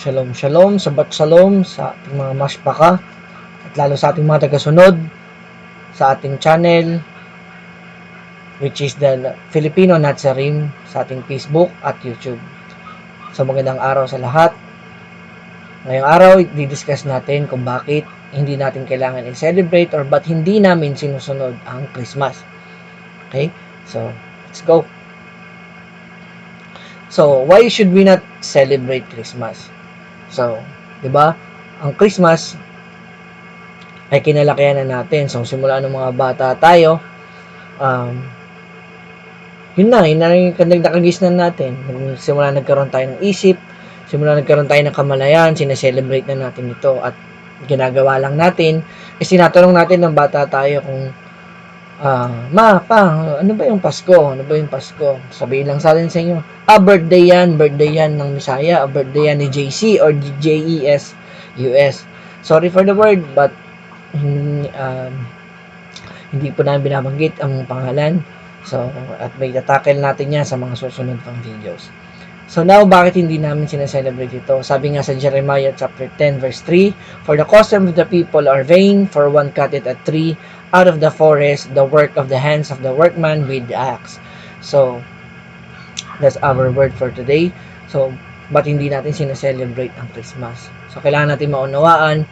Shalom, shalom, sabat shalom sa ating mga masbaka at lalo sa ating mga tagasunod sa ating channel, which is the Filipino Nazarim, sa ating Facebook at YouTube. So magandang araw sa lahat. Ngayong araw, i-discuss natin kung bakit hindi natin kailangan i-celebrate or ba't hindi namin sinusunod ang Christmas. Okay? So, let's go. So, why should we not celebrate Christmas? So, 'di ba? Ang Christmas ay kinalakihan na natin. So, simula ng mga bata tayo, yun na yung nakagisnan natin. Simula nagkaroon tayo ng isip, simula nagkaroon tayo ng kamalayan, sineselebrate na natin ito. At ginagawa lang natin, tinatanong natin ng bata tayo kung, ma, pa, ano ba yung Pasko? Ano ba yung Pasko? Sabihin lang sa atin sa inyo, birthday yan ng Misaya, birthday yan ni JC or JES US. Sorry for the word, but hindi po namin binabanggit ang pangalan. So, at may tatakil natin yan sa mga susunod pang videos. So now, bakit hindi namin sineselebrate ito? Sabi nga sa Jeremiah chapter 10 verse 3, "For the custom of the people are vain, for one cutteth a tree out of the forest, the work of the hands of the workman with the axe." So, that's our word for today. So, ba't hindi natin sineselebrate ang Christmas? So, kailangan natin maunawaan,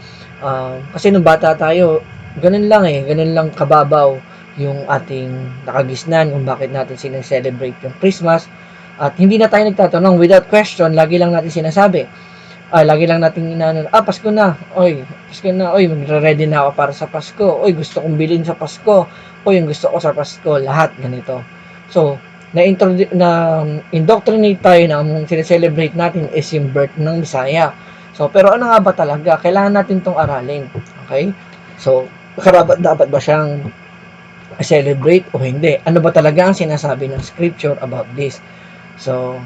kasi nung bata tayo, ganun lang kababaw yung ating nakagisnan kung bakit natin sineselebrate yung Christmas. At hindi na tayo nagtatanong, without question, lagi lang natin sinasabi. Lagi lang natin Pasko na. Pasko na. Magre-ready na ako para sa Pasko. Gusto kong bilhin sa Pasko. Yung gusto ko sa Pasko. Lahat ganito. So, na-indoctrinate tayo na ang sineselebrate natin is yung birth ng Messiah. So, pero ano nga ba talaga? Kailangan natin tong aralin. Okay? So, dapat ba siyang celebrate o hindi? Ano ba talaga ang sinasabi ng scripture about this? So,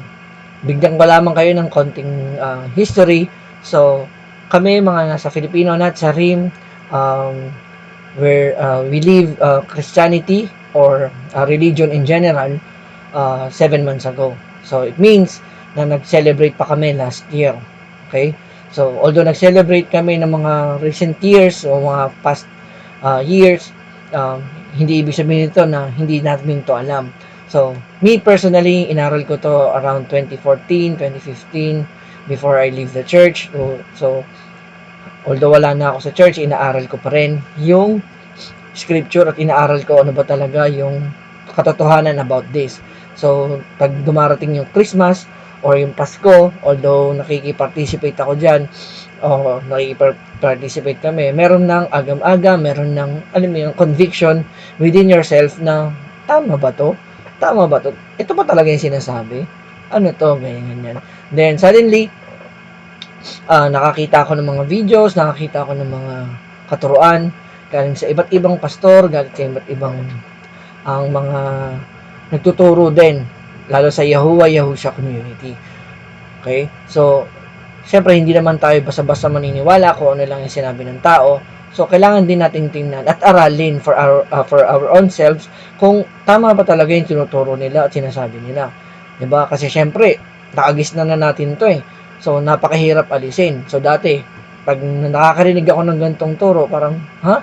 bigyan ko lamang kayo ng konting history. So, kami mga nasa Filipino Nazarim, where we live Christianity or religion in general 7 months ago. So, it means na nag-celebrate pa kami last year. Okay? So, although nag-celebrate kami ng mga recent years o mga past years, hindi ibig sabihin nito na hindi natin to alam. So, me personally, inaral ko to around 2014, 2015, before I leave the church. So, although wala na ako sa church, inaaral ko pa rin yung scripture at inaaral ko ano ba talaga yung katotohanan about this. So, pag dumarating yung Christmas or yung Pasko, although nakiki-participate ako dyan, o nakiki-participate kami, meron ng agam-agam, meron ng, yung conviction within yourself na, tama ba to? Tama ba to? Ito ba talaga yung sinasabi? Ano to? Ganyan. Then, suddenly, nakakita ako ng mga videos, nakakita ako ng mga katuruan, galing sa iba't ibang pastor, galing sa iba't ibang ang mga nagtuturo din, lalo sa Yahushua community. Okay? So, syempre, hindi naman tayo basta-basta maniniwala kung ano lang yung sinabi ng tao. So, kailangan din nating tingnan at aralin for our own selves kung tama ba talaga yung tinuturo nila at sinasabi nila. 'Di ba? Kasi syempre, nakagisnan na natin 'to eh. So, napakahirap alisin. So, dati, pag nakakarinig ako ng gantong turo, parang, ha?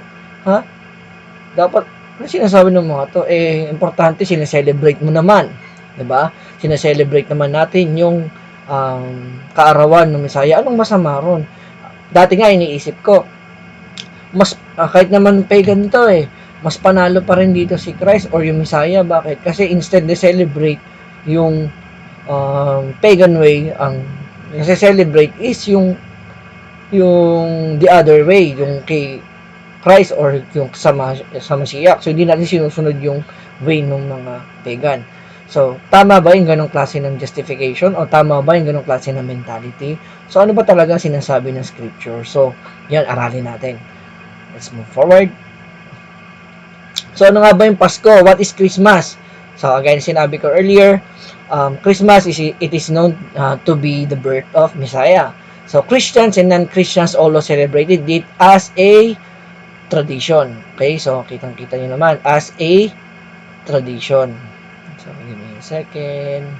Dapat, ano sinasabi ng mga to? Importante, sineselebrate mo naman. 'Di ba? Sineselebrate naman natin yung kaarawan ng Messiah. Anong masama ron? Dati nga, iniisip ko, mas kahit naman pagan to mas panalo pa rin dito si Christ or yung Messiah. Bakit? Kasi instead de celebrate yung pagan way, ang nasa-celebrate is yung the other way, yung kay Christ or yung sa Mashiach. So, hindi natin sinusunod yung way ng mga pagan. So, tama ba yung ganong klase ng justification o tama ba yung ganong klase ng mentality? So, ano ba talaga sinasabi ng scripture? So, yan, aralin natin. Let's move forward. So, ano nga ba yung Pasko? What is Christmas? So, again, sinabi ko earlier, Christmas, it is known to be the birth of Messiah. So, Christians and non-Christians also celebrated it as a tradition. Okay? So, kitang-kita nyo naman, as a tradition. So, give me a second.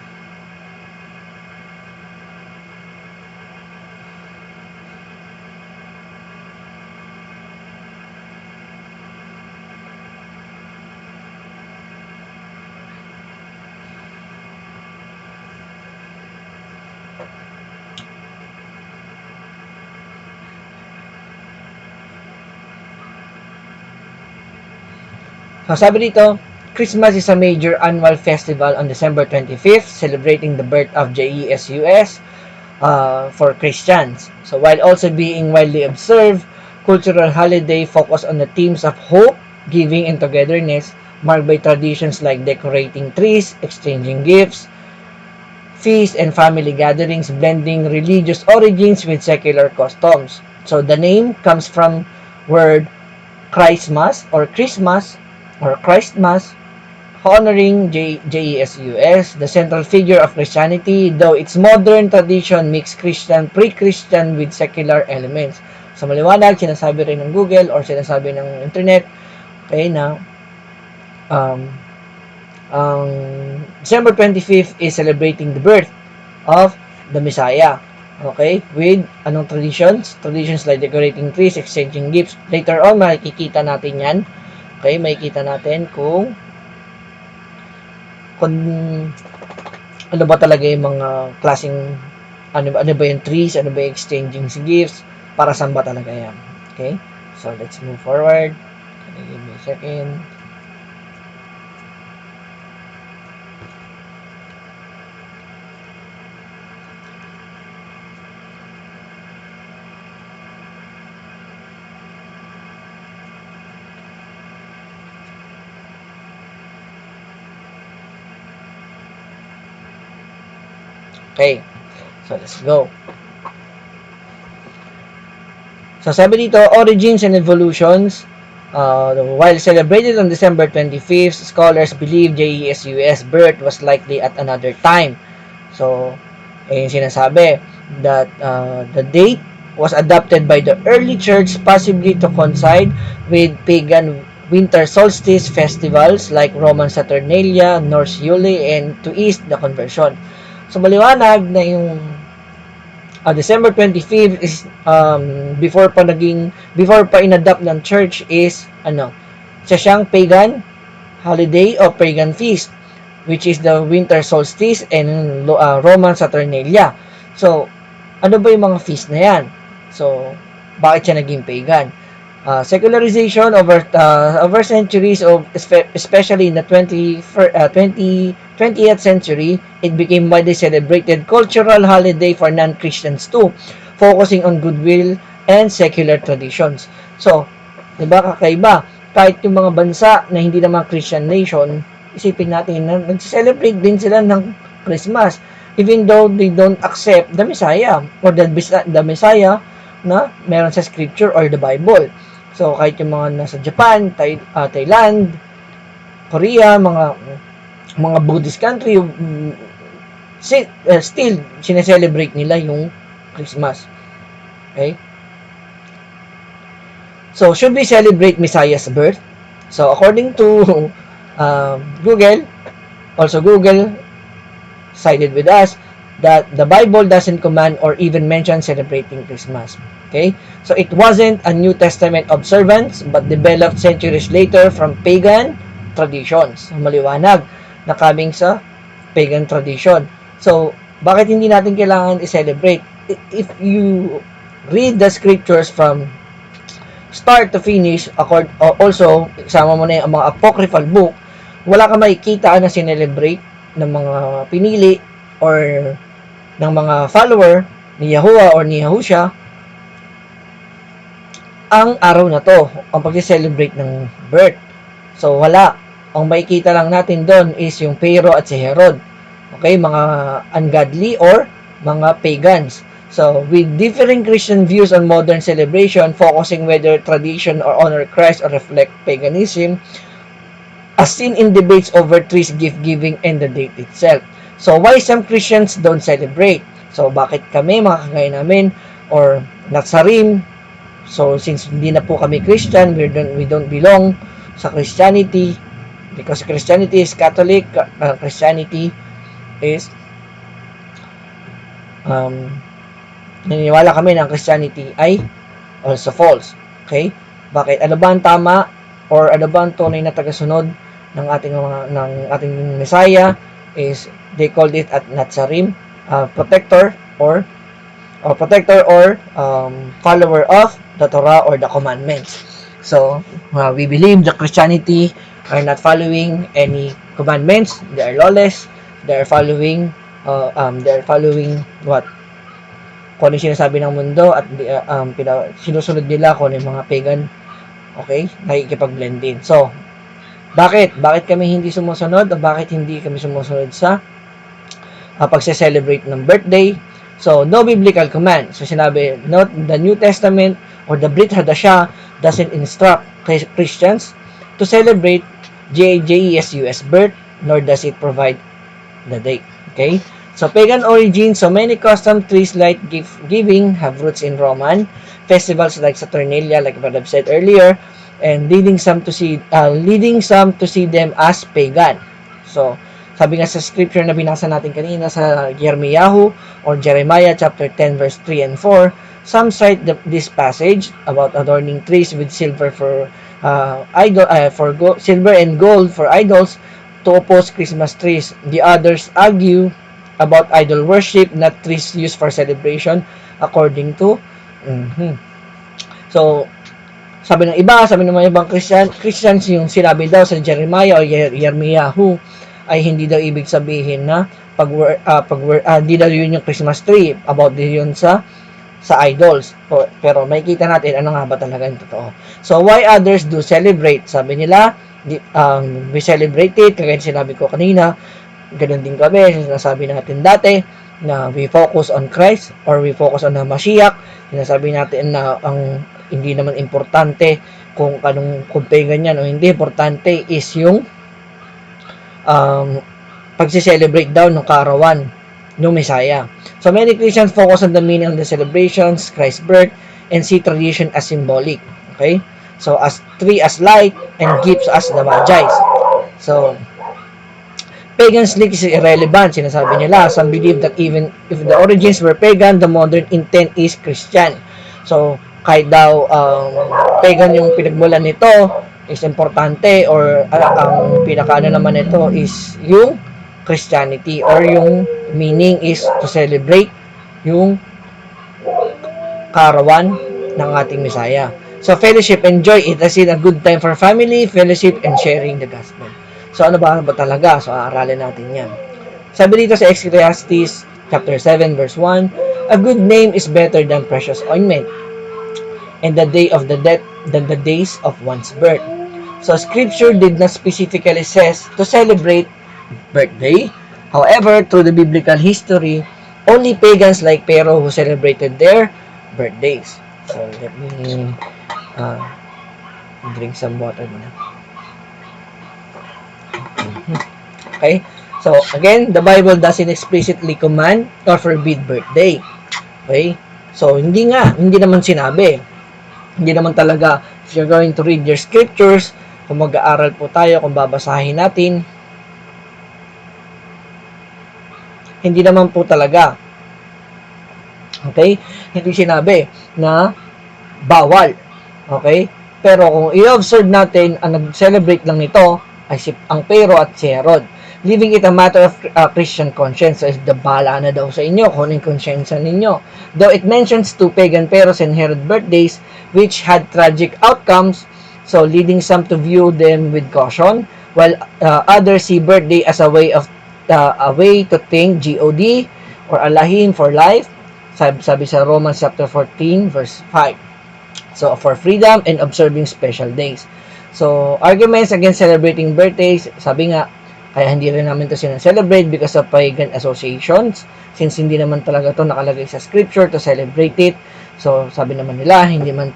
Sabi dito, Christmas is a major annual festival on December 25th, celebrating the birth of Jesus for Christians. So while also being widely observed, cultural holiday focus on the themes of hope, giving, and togetherness, marked by traditions like decorating trees, exchanging gifts, feasts, and family gatherings, blending religious origins with secular customs. So the name comes from word Christmas or Christmas, honoring Jesus, the central figure of Christianity, though its modern tradition mixed pre-Christian with secular elements. So maliwanag, sinasabi rin ng Google or sinasabi ng internet, okay, na ang December 25th is celebrating the birth of the Messiah. Okay? With anong traditions? Traditions like decorating trees, exchanging gifts. Later on, makikita natin yan. Okay? Makikita natin kung ano ba talaga yung mga klaseng ano ba yung trees, ano ba yung exchanging gifts, para saan ba talaga yan. Okay? So, let's move forward. Can you give me a second? Okay. So, let's go. So, sabi dito, origins and evolutions. While celebrated on December 25th, scholars believe Jesus' birth was likely at another time. So, yung sinasabi that the date was adopted by the early church possibly to coincide with pagan winter solstice festivals like Roman Saturnalia, Norse Yule, and to ease the conversion. So, maliwanag na yung December 25th is before pa inadapt ng church is siyang pagan holiday o pagan feast, which is the winter solstice and Roman Saturnalia. So, ano ba yung mga feast na yan? So, bakit siya naging pagan? Secularization over centuries of especially in the 20th century, it became widely celebrated cultural holiday for non-Christians too, focusing on goodwill and secular traditions. So, 'di ba kakaiba? Kahit yung mga bansa na hindi naman Christian nation, isipin natin na nag-celebrate din sila ng Christmas even though they don't accept the Messiah or the Messiah na meron sa scripture or the Bible. So, kahit yung mga nasa Japan, Thailand, Korea, mga Buddhist country, still, sineselebrate nila yung Christmas. Okay? So, should we celebrate Messiah's birth? So, according to Google sided with us that the Bible doesn't command or even mention celebrating Christmas. Okay? So, it wasn't a New Testament observance but developed centuries later from pagan traditions. Maliwanag na coming sa pagan tradition. So, bakit hindi natin kailangan i-celebrate? If you read the scriptures from start to finish, also, isama mo na yung mga apocryphal book, wala ka makikita na sinelebrate ng mga pinili or ng mga follower ni Yahuwah or ni Yahusha ang araw na to, ang pag-celebrate ng birth. So, wala. Ang makikita lang natin doon is yung Pharaoh at si Herod. Okay, mga ungodly or mga pagans. So, with differing Christian views on modern celebration, focusing whether tradition or honor Christ or reflect paganism, as seen in debates over trees, gift-giving, and the date itself. So, why some Christians don't celebrate? So, bakit kami, mga kagaya namin, or Nazarim, so, since hindi na po kami Christian, we don't belong sa Christianity, because Christianity is Catholic, Christianity is naniniwala kami na Christianity ay also false. Okay? Bakit? Ano ba ang tama or ano ba ang tunay na tagasunod ng ating Messiah is they called it at Nazarim, protector or follower of the Torah or the commandments. So, we believe that Christianity are not following any commandments. They are lawless. They are following what? Kung ano yung sinasabi ng mundo at sinusunod nila kung ano yung mga pagan. Okay? Nakikipag-blend in. So, bakit? Bakit kami hindi sumusunod? O bakit hindi kami sumusunod sa pagse-celebrate ng birthday? So, no biblical command. So, sinabi, not the New Testament or the Brit Hadashah doesn't instruct Christians to celebrate Jesus' birth, nor does it provide the date. Okay? So, pagan origin, so many custom trees like giving have roots in Roman festivals like Saturnalia, like what I've said earlier, and leading some to see them as pagan. So, sabi nga sa scripture na binasa natin kanina sa Jeremiah or Jeremiah chapter 10 verse 3 and 4, some cite this passage about adorning trees with silver for silver and gold for idols to oppose Christmas trees. The others argue about idol worship, not trees used for celebration, according to So, sabi ng mga ibang Christians yung sinabi daw sa Jeremiah o Jeremiah ay hindi daw ibig sabihin na hindi daw yun yung Christmas tree, about din yun sa idols. Pero makikita natin ano nga ba talaga yung totoo. So, why others do celebrate? Sabi nila, we celebrate it, kagaya sinabi ko kanina, ganun din kami, sinasabi natin dati, na we focus on Christ, or we focus on the Mashiach. Sinasabi natin na ang hindi naman importante kung pagan yan o hindi, importante is yung pagsi-celebrate daw ng kaarawan ng Messiah. So many Christians focus on the meaning of the celebrations, Christ's birth, and see tradition as symbolic. Okay? So as tree as light and gifts as the Magi. So pagans link is irrelevant, sinasabi nila. Some believe that even if the origins were pagan, the modern intent is Christian. So kahit daw pagan yung pinagmulan nito, is importante, or ang pinakaano naman ito is yung Christianity, or yung meaning is to celebrate yung kaarawan ng ating Messiah. So, fellowship and joy, it is a good time for family, fellowship, and sharing the gospel. So, ano ba talaga? So, aaralin natin yan. Sabi dito sa Ecclesiastes chapter 7 verse 1, a good name is better than precious ointment, and the day of the death than the days of one's birth. So, scripture did not specifically says to celebrate birthday. However, through the biblical history, only pagans like Pharaoh who celebrated their birthdays. So, let me drink some water muna. Okay? So, again, the Bible doesn't explicitly command or forbid birthday. Okay? So, hindi naman sinabi. Hindi naman talaga, if you're going to read your scriptures, kung mag-aaral po tayo, kung babasahin natin, hindi naman po talaga. Okay? Hindi sinabi na bawal. Okay? Pero kung i-observe natin, ang nag-celebrate lang nito ay ang Pharaoh at si Herod. Leaving it a matter of Christian conscience. So, the bala na daw sa inyo kung anong conscience ninyo. Though it mentions two pagan Pharaohs and Herod birthdays which had tragic outcomes, so leading some to view them with caution, while others see birthday as a way to thank God or Allahim for life. Sabi sa Romans chapter 14 verse 5. So for freedom and observing special days. So arguments against celebrating birthdays, sabi nga, kaya hindi rin namin ito sinaselebrate because of pagan associations, since hindi naman talaga ito nakalagay sa scripture to celebrate it. So, sabi naman nila, hindi naman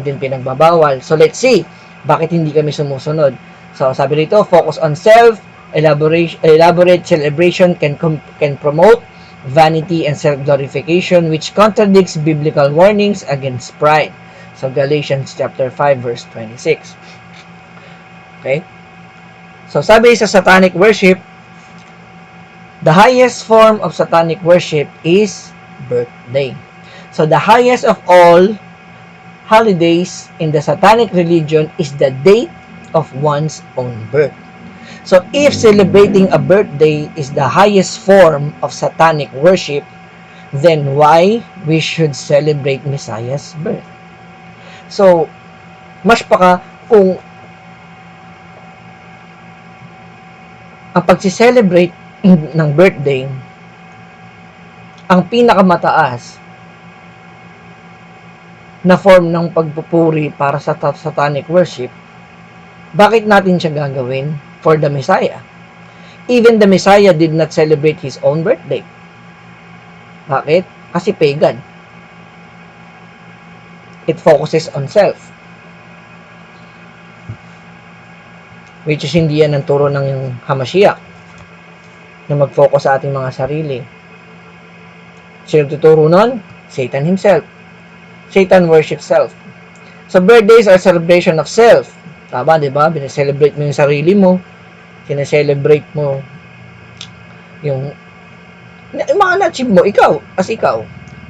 din pinagbabawal. So, let's see, bakit hindi kami sumusunod? So, sabi rito, focus on self, elaborate celebration can promote vanity and self-glorification, which contradicts biblical warnings against pride. So, Galatians chapter 5, verse 26. Okay? So, sabi sa satanic worship, the highest form of satanic worship is birthday. So, the highest of all holidays in the satanic religion is the date of one's own birth. So, if celebrating a birthday is the highest form of satanic worship, then why we should celebrate Messiah's birth? So, mas pa ka kung ang pagsi-celebrate ng birthday, ang pinakamataas na form ng pagpupuri para sa satanic worship, bakit natin siya gagawin? For the Messiah. Even the Messiah did not celebrate his own birthday. Bakit? Kasi pagan. It focuses on self. Which is hindi yan ang turo ng Hamashiach na mag-focus sa ating mga sarili. Sino tuturo nun? Satan himself. Satan worships self. So birthdays are celebration of self. Tama, di ba? Binecelebrate mo yung sarili mo. Sineselebrate mo yung mga na-achieve mo, ikaw.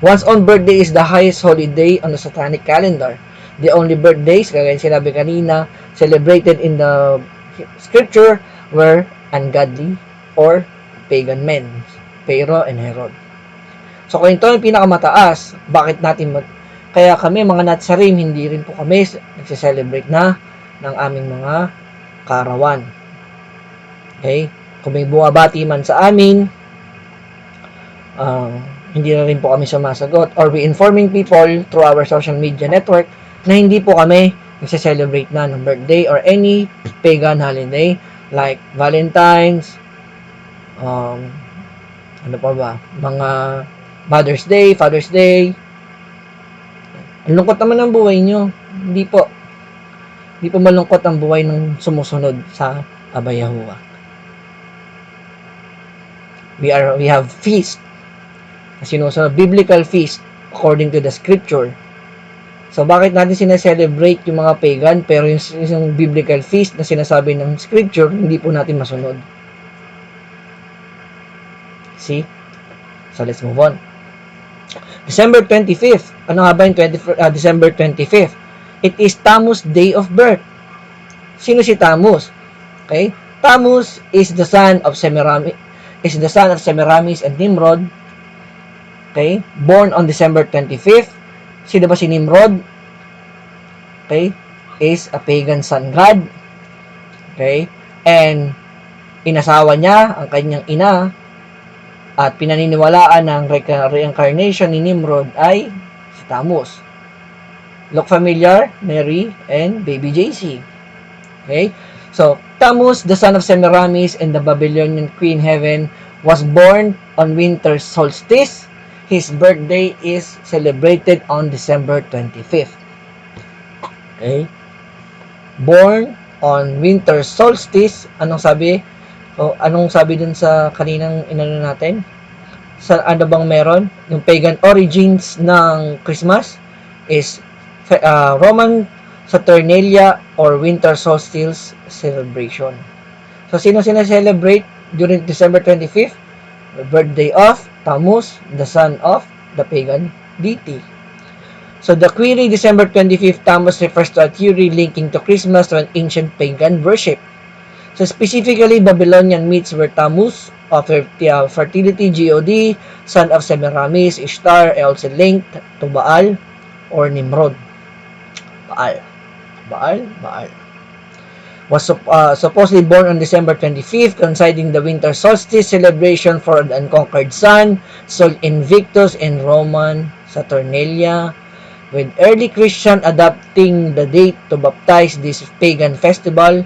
One's own birthday is the highest holiday on the satanic calendar. The only birthdays, kagaya sinabi kanina, celebrated in the scripture were ungodly or pagan men, Pharaoh and Herod. So kung ito yung pinakamataas, bakit natin kaya kami mga Natsarim, hindi rin po kami nagse-celebrate na ng aming mga kaarawan. Okay? Kung may bumabati man sa amin, hindi na rin po kami sumasagot. Or we informing people through our social media network na hindi po kami nagse-celebrate na ng birthday or any pagan holiday like Valentine's, ano pa ba? Mga Mother's Day, Father's Day. Ang lungkot naman ang buhay nyo. Hindi po malungkot ang buhay ng sumusunod sa Aba Yahuwah. We have feast. Sinusunod, biblical feast according to the scripture. So, bakit natin sineselebrate yung mga pagan pero yung biblical feast na sinasabi ng scripture, hindi po natin masunod? See? So, let's move on. December 25th. Ano nga ba yung December 25th? It is Tammuz day of birth. Sino si Tammuz? Okay? Tammuz is the son of Semiramis and Nimrod. Okay? Born on December 25th. Sino ba si Nimrod? Okay? Is a pagan sun god. Okay? And inasawa niya ang kanyang ina at pinaniniwalaan ng reincarnation ni Nimrod ay si Tammuz. Look familiar? Mary and baby JC. Okay? So, Tammuz, the son of Semiramis and the Babylonian queen Heaven, was born on winter solstice. His birthday is celebrated on December 25th. Okay? Born on winter solstice. Anong sabi? O, anong sabi dun sa kaninang inano natin? Sa ano bang meron? Yung pagan origins ng Christmas is Roman Saturnalia or winter solstice celebration. So, sino celebrate during December 25th? The birthday of Tammuz, the son of the pagan deity. So, the query December 25th Tammuz refers to a theory linking to Christmas to an ancient pagan worship. So, specifically, Babylonian myths were Tammuz, of fertility, God, son of Semiramis, Ishtar, also linked to Baal or Nimrod. Baal was supposedly born on December 25th, coinciding the winter solstice celebration for the unconquered sun, Sol Invictus in Roman Saturnalia, with early Christian adopting the date to baptize this pagan festival,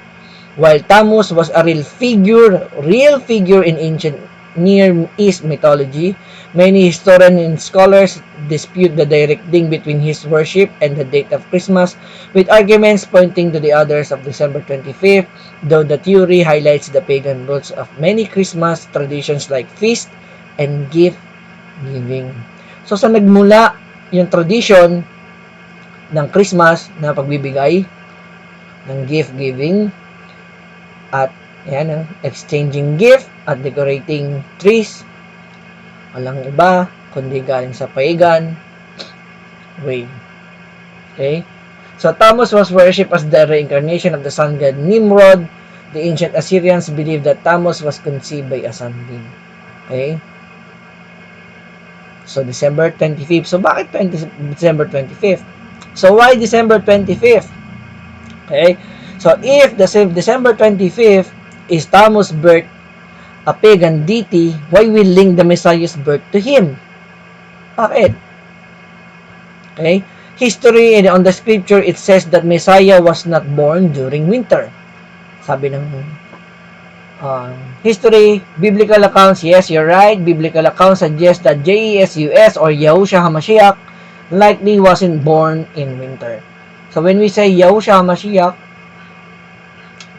while Tammuz was a real figure in ancient Near East mythology. Many historians and scholars dispute the direct link between his worship and the date of Christmas, with arguments pointing to the others of December 25th, though the theory highlights the pagan roots of many Christmas traditions like feast and gift giving. So, sa nagmula yung tradition ng Christmas na pagbibigay ng gift giving at yan, exchanging gift at decorating trees, walang iba kundi galing sa pagan way. Okay? So, Tammuz was worshipped as the reincarnation of the sun god Nimrod. The ancient Assyrians believed that Tammuz was conceived by a sunbeam. Okay? So, December 25th. So, bakit December 25th? So, why December 25th? Okay? So, if the December 25th is Tammuz's birth, a pagan deity, why we link the Messiah's birth to him? Bakit? Okay? History and on the scripture, it says that Messiah was not born during winter. Sabi ng history, biblical accounts, yes, you're right. Biblical accounts suggest that Jesus or Yahushua HaMashiach likely wasn't born in winter. So when we say Yahushua HaMashiach,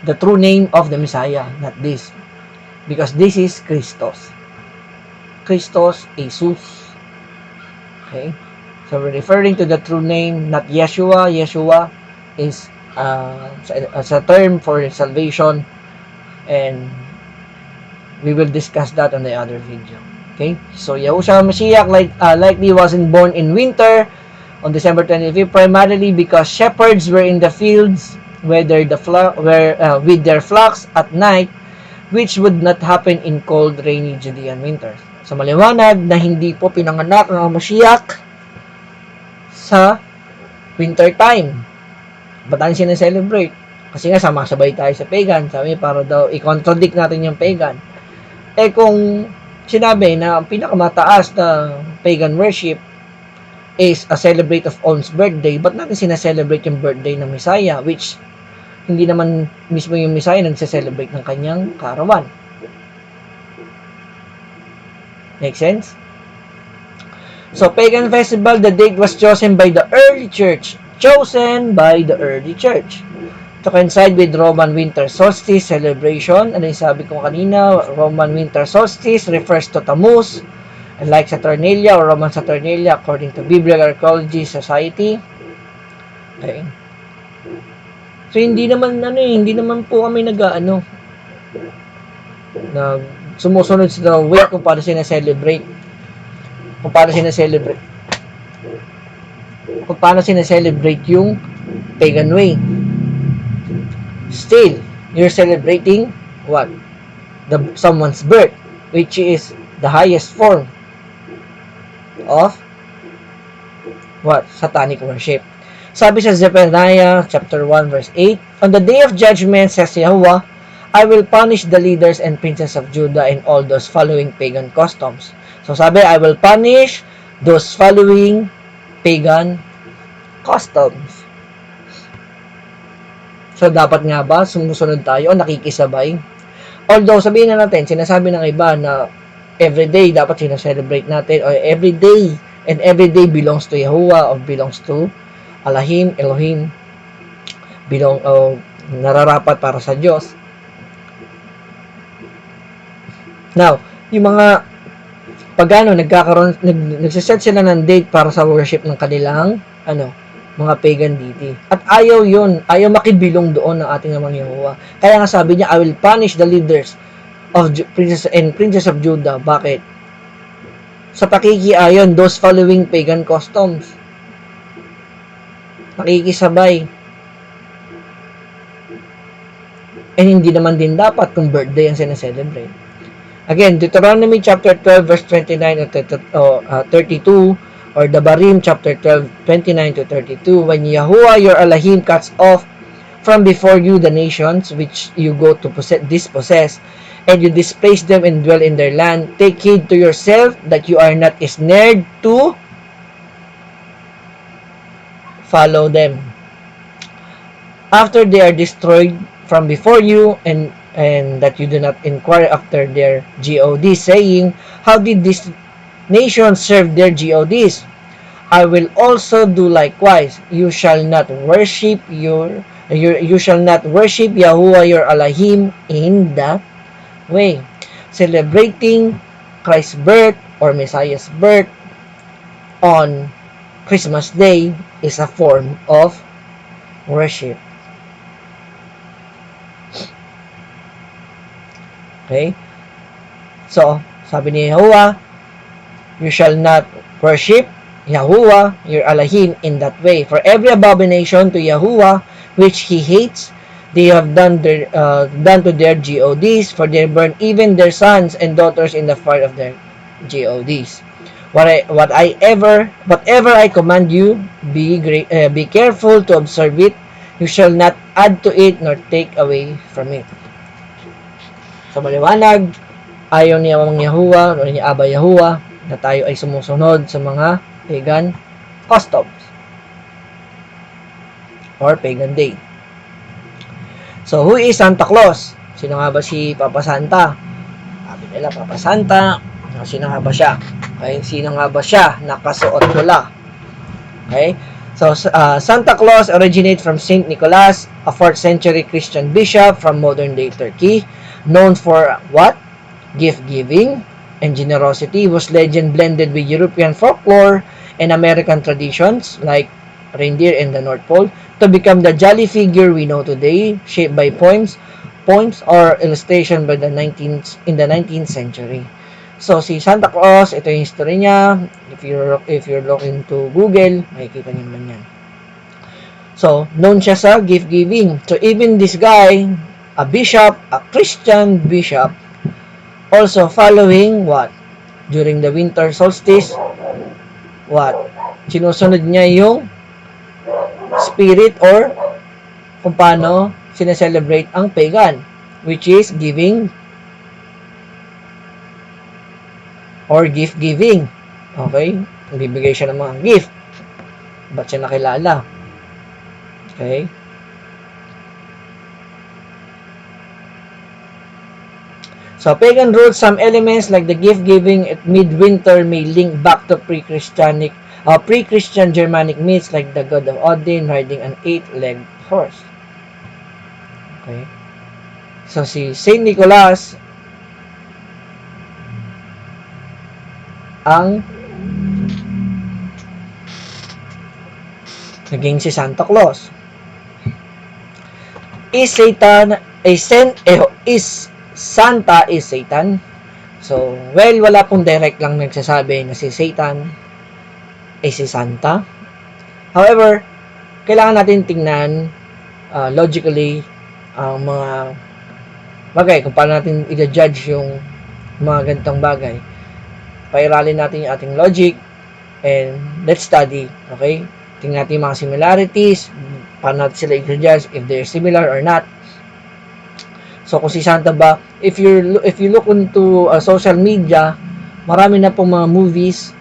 the true name of the Messiah, not this. Because this is Christos. Christos, Jesus. Okay? So we're referring to the true name, not Yeshua. Yeshua is a term for salvation, and we will discuss that on the other video. Okay? So Yahushua HaMashiach likely wasn't born in winter on December 25th, primarily because shepherds were in the fields with their flocks at night, which would not happen in cold, rainy Judean winters. So maliwanag na hindi po pinanganak ng Mashiach sa winter time. Ba't tayo sineselebrate? Kasi nga sama-sabay tayo sa pagan. Sabi para daw i-contradict natin yung pagan. Eh kung sinabi na ang pinakamataas na pagan worship is a celebrate of own's birthday, ba't natin sineselebrate yung birthday ng Messiah, which hindi naman mismo yung Messiah nagse-celebrate ng kanyang kaarawan. Make sense? So, pagan festival, the date was chosen by the early church. To coincide with Roman winter solstice celebration. Ano yung sabi ko kanina? Roman winter solstice refers to Tammuz, like Saturnalia or Roman Saturnalia according to Biblical Archaeology Society. Okay. So hindi naman po kami na sumusunod sa way kung paano sineselebrate. Kung paano sineselebrate yung pagan way. Still, you're celebrating what? Someone's birth, which is the highest form of what? Satanic worship. Sabi sa Zephaniah chapter 1 verse 8, on the day of judgment, says Yahuwah, I will punish the leaders and princes of Judah and all those following pagan customs. So sabi, I will punish those following pagan customs. So dapat nga ba sumusunod tayo o nakikisabay? Although sabihin na natin, sinasabi ng iba na everyday dapat sineselebrate natin or everyday and everyday belongs to Yahuwah or belongs to Elohim, nararapat para sa Diyos. Now, yung mga pagano nagse-set sila ng date para sa worship ng kanilang mga pagan deity. At ayaw makibilong doon ng ating namang Yahuwah. Kaya nga sabi niya, I will punish the leaders of princes of Judah. Bakit? Sa pakikiayon, those following pagan customs. Nakikisabay. And hindi naman din dapat kung birthday ang sineselebrate. Again, Deuteronomy chapter 12 verse 29 to 32 or Devarim chapter 12 29 to 32, when Yahuwah your Elohim cuts off from before you the nations which you go to dispossess, and you displace them and dwell in their land, take heed to yourself that you are not ensnared to follow them. After they are destroyed from before you, and that you do not inquire after their GODs, saying, how did this nation serve their GODs? I will also do likewise. You shall not worship Yahuwah your Elohim in that way. Celebrating Christ's birth or Messiah's birth on Christmas Day is a form of worship. Okay? So, sabi ni Yahuwah, you shall not worship Yahuwah, your Elohim, in that way. For every abomination to Yahuwah, which he hates, they have done to their GODs, for they burn even their sons and daughters in the fire of their GODs. Whatever I command you, be careful to observe it. You shall not add to it nor take away from it. So maliwanag, Ayaw ni Amang Yahuwah o ni Aba Yahuwah na tayo ay sumusunod sa mga pagan customs or pagan day. So, who is Santa Claus? Sino nga ba si Papa Santa? Sabi nila, Papa Santa, sino nga ba siya? Okay, sino nga ba siya? Nakasuot pula. Okay? So, Santa Claus originated from Saint Nicholas, a 4th century Christian bishop from modern-day Turkey, known for what? Gift-giving and generosity, whose legend blended with European folklore and American traditions like reindeer and the North Pole to become the jolly figure we know today, shaped by poems or illustration by the 19th century. So, si Santa Claus, ito yung history niya. If you're looking to Google, makikita niyo naman yan. So, known siya sa gift-giving. So, even this guy, a bishop, a Christian bishop, also following what? During the winter solstice, what? Sinusunod niya yung spirit or kung paano sineselebrate ang pagan, which is giving or gift-giving. Okay? Bibigay siya ng mga gift. Ba't siya nakilala? Okay? So, pagan roots, some elements like the gift-giving at midwinter may link back to pre-Christian Germanic myths like the god of Odin riding an 8-legged horse. Okay? So, si Saint Nicholas ang naging si Santa Claus. Is Santa is Satan? So, well, wala pong direct lang nagsasabi na si Satan ay si Santa. However, kailangan natin tingnan logically ang mga bagay, kung paano natin i-judge yung mga ganitong bagay. Pairalin natin yung ating logic and let's study, okay? Tingnan natin yung mga similarities, paano natin sila i-judge if they're similar or not. So, kung si Santa ba, if you look into social media, marami na pong mga movies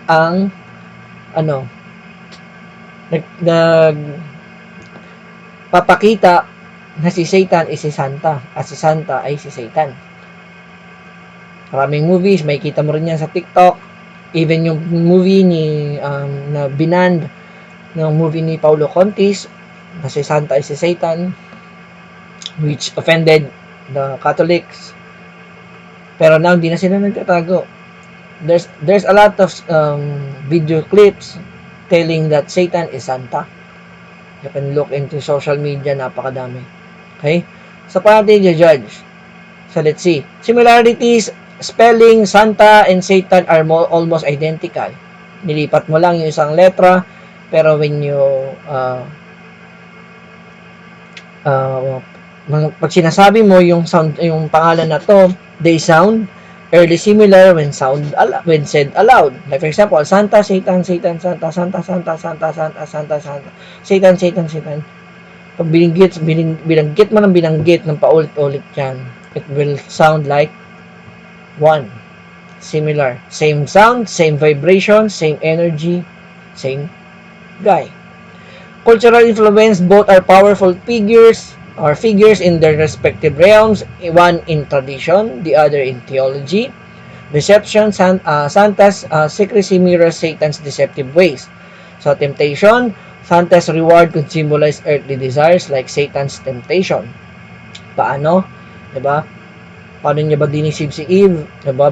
ang papakita na si Satan is si Santa at si Santa ay si Satan. Maraming movies, may kita mo rin yan sa TikTok. Even yung movie ni na binand ng movie ni Paulo Contis na si Santa ay si Satan, which offended the Catholics. Pero now, hindi na sila nagtatago. There's a lot of video clips telling that Satan is Santa. You can look into social media, napakadami. Okay? So, paano natin i-judge? So, let's see. Similarities, spelling, Santa and Satan are almost identical. Nilipat mo lang yung isang letra, pero when you pag sinasabi mo yung sound, yung pangalan na to, they sound early similar when said aloud. Like for example, Santa, Satan, Satan, Santa, Santa, Santa, Santa, Santa, Santa, Santa, Satan, Satan, Satan. Pag binanggit mo ng binanggit ng paulit-ulit yan, it will sound like one. Similar. Same sound, same vibration, same energy, same guy. Cultural influence, both are powerful figures in their respective realms, one in tradition, the other in theology. Deception, Santa's secrecy mirrors Satan's deceptive ways. So, temptation, Santa's reward could symbolize earthly desires like Satan's temptation. Paano? Diba? Paano niya ba dinisib si Eve? Diba?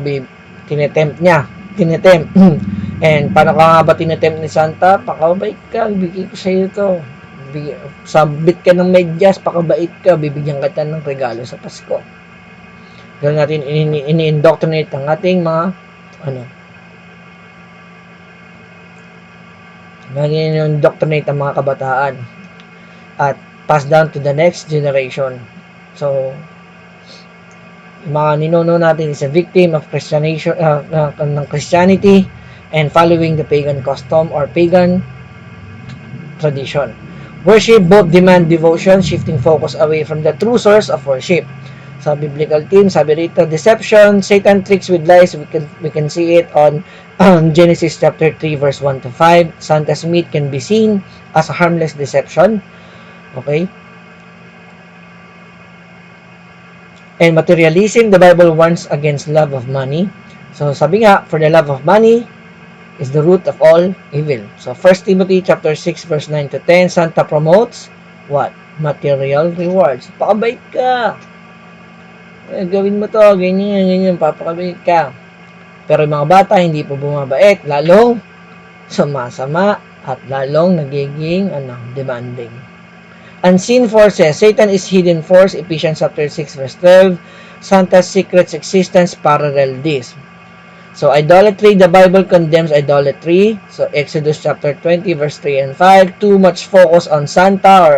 Tinetempt niya. And paano ka nga ba tinetempt ni Santa? Pakabait ka, bibigay ko sa iyo to. Sabit ka ng medyas, pakabait ka, bibigyan ka ng regalo sa Pasko. Ganoon natin ini-indoctrinate ang ating mga ini-indoctrinate ang mga kabataan at pass down to the next generation. So, yung mga ninuno natin is a victim of ng Christianity and following the pagan custom or pagan tradition. Worship both demand devotion, shifting focus away from the true source of worship. sa biblical team, sabi rito, deception, Satan tricks with lies. We can see it on Genesis chapter 3 verse 1 to 5. Santa's meat can be seen as a harmless deception. Okay? And materialism, the Bible warns against love of money. So sabi nga, for the love of money is the root of all evil. So 1 Timothy chapter 6 verse 9 to 10, Santa promotes what? Material rewards. Pakabait ka. Gawin mo to, ganyan, papakabait ka. Pero yung mga bata hindi po bumabait, lalong sumasama at lalong nagiging demanding. Unseen forces, Satan is hidden force, Ephesians chapter 6 verse 12. Santa's secret's existence parallel this. So idolatry, the Bible condemns idolatry. So Exodus chapter 20 verse 3 and 5, too much focus on Santa or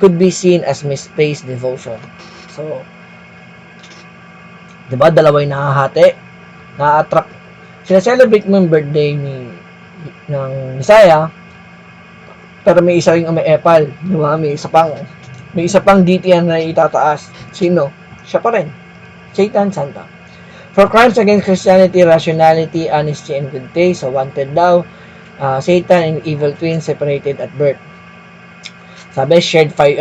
could be seen as misplaced devotion. So, diba, dalawa yung nakahati, na-attract. Sina-celebrate mo yung birthday ng Messiah, pero may isa ring may epal, diba? May isa pang DTN na itataas. Sino? Siya pa rin. Satan, Santa. For crimes against Christianity, rationality, honesty, and good taste, so wanted daw, Satan and evil twins separated at birth. Sabi, sabi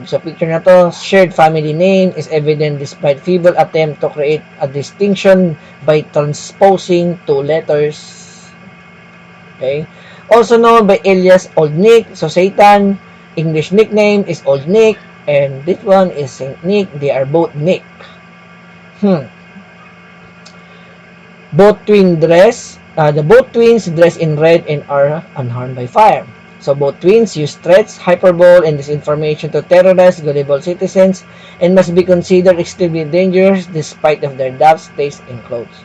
sa picture na to, shared family name is evident despite feeble attempt to create a distinction by transposing two letters. Okay? Also known by alias Old Nick. So Satan, English nickname is Old Nick, and this one is Saint Nick. They are both Nick. Both twins dress in red and are unharmed by fire. So both twins use threats, hyperbole, and disinformation to terrorize gullible citizens and must be considered extremely dangerous despite of their doves, taste, and clothes.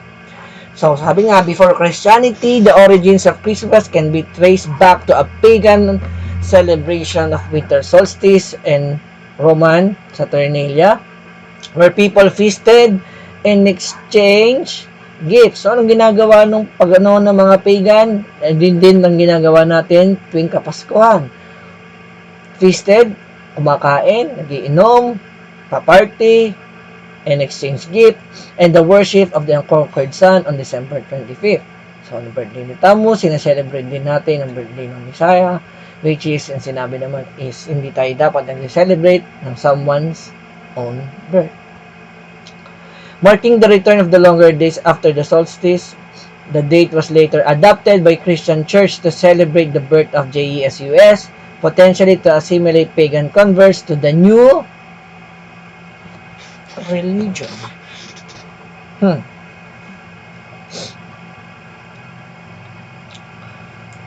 So sabi nga, before Christianity, the origins of Christmas can be traced back to a pagan celebration of winter solstice and Roman Saturnalia, where people feasted and exchanged gifts. So, anong ginagawa nung pagano ng mga pagan? Din ang ginagawa natin tuwing Kapaskuhan. Feasted, kumakain, nagiinom, paparty, and exchange gift, and the worship of the unconquered sun on December 25th. So, ang birthday ni Tammuz, sinaselebrate din natin ang birthday ng Messiah, which is, ang sinabi naman is, hindi tayo dapat nag-celebrate ng someone's own birth. Marking the return of the longer days after the solstice, the date was later adopted by Christian Church to celebrate the birth of Jesus, potentially to assimilate pagan converts to the new religion.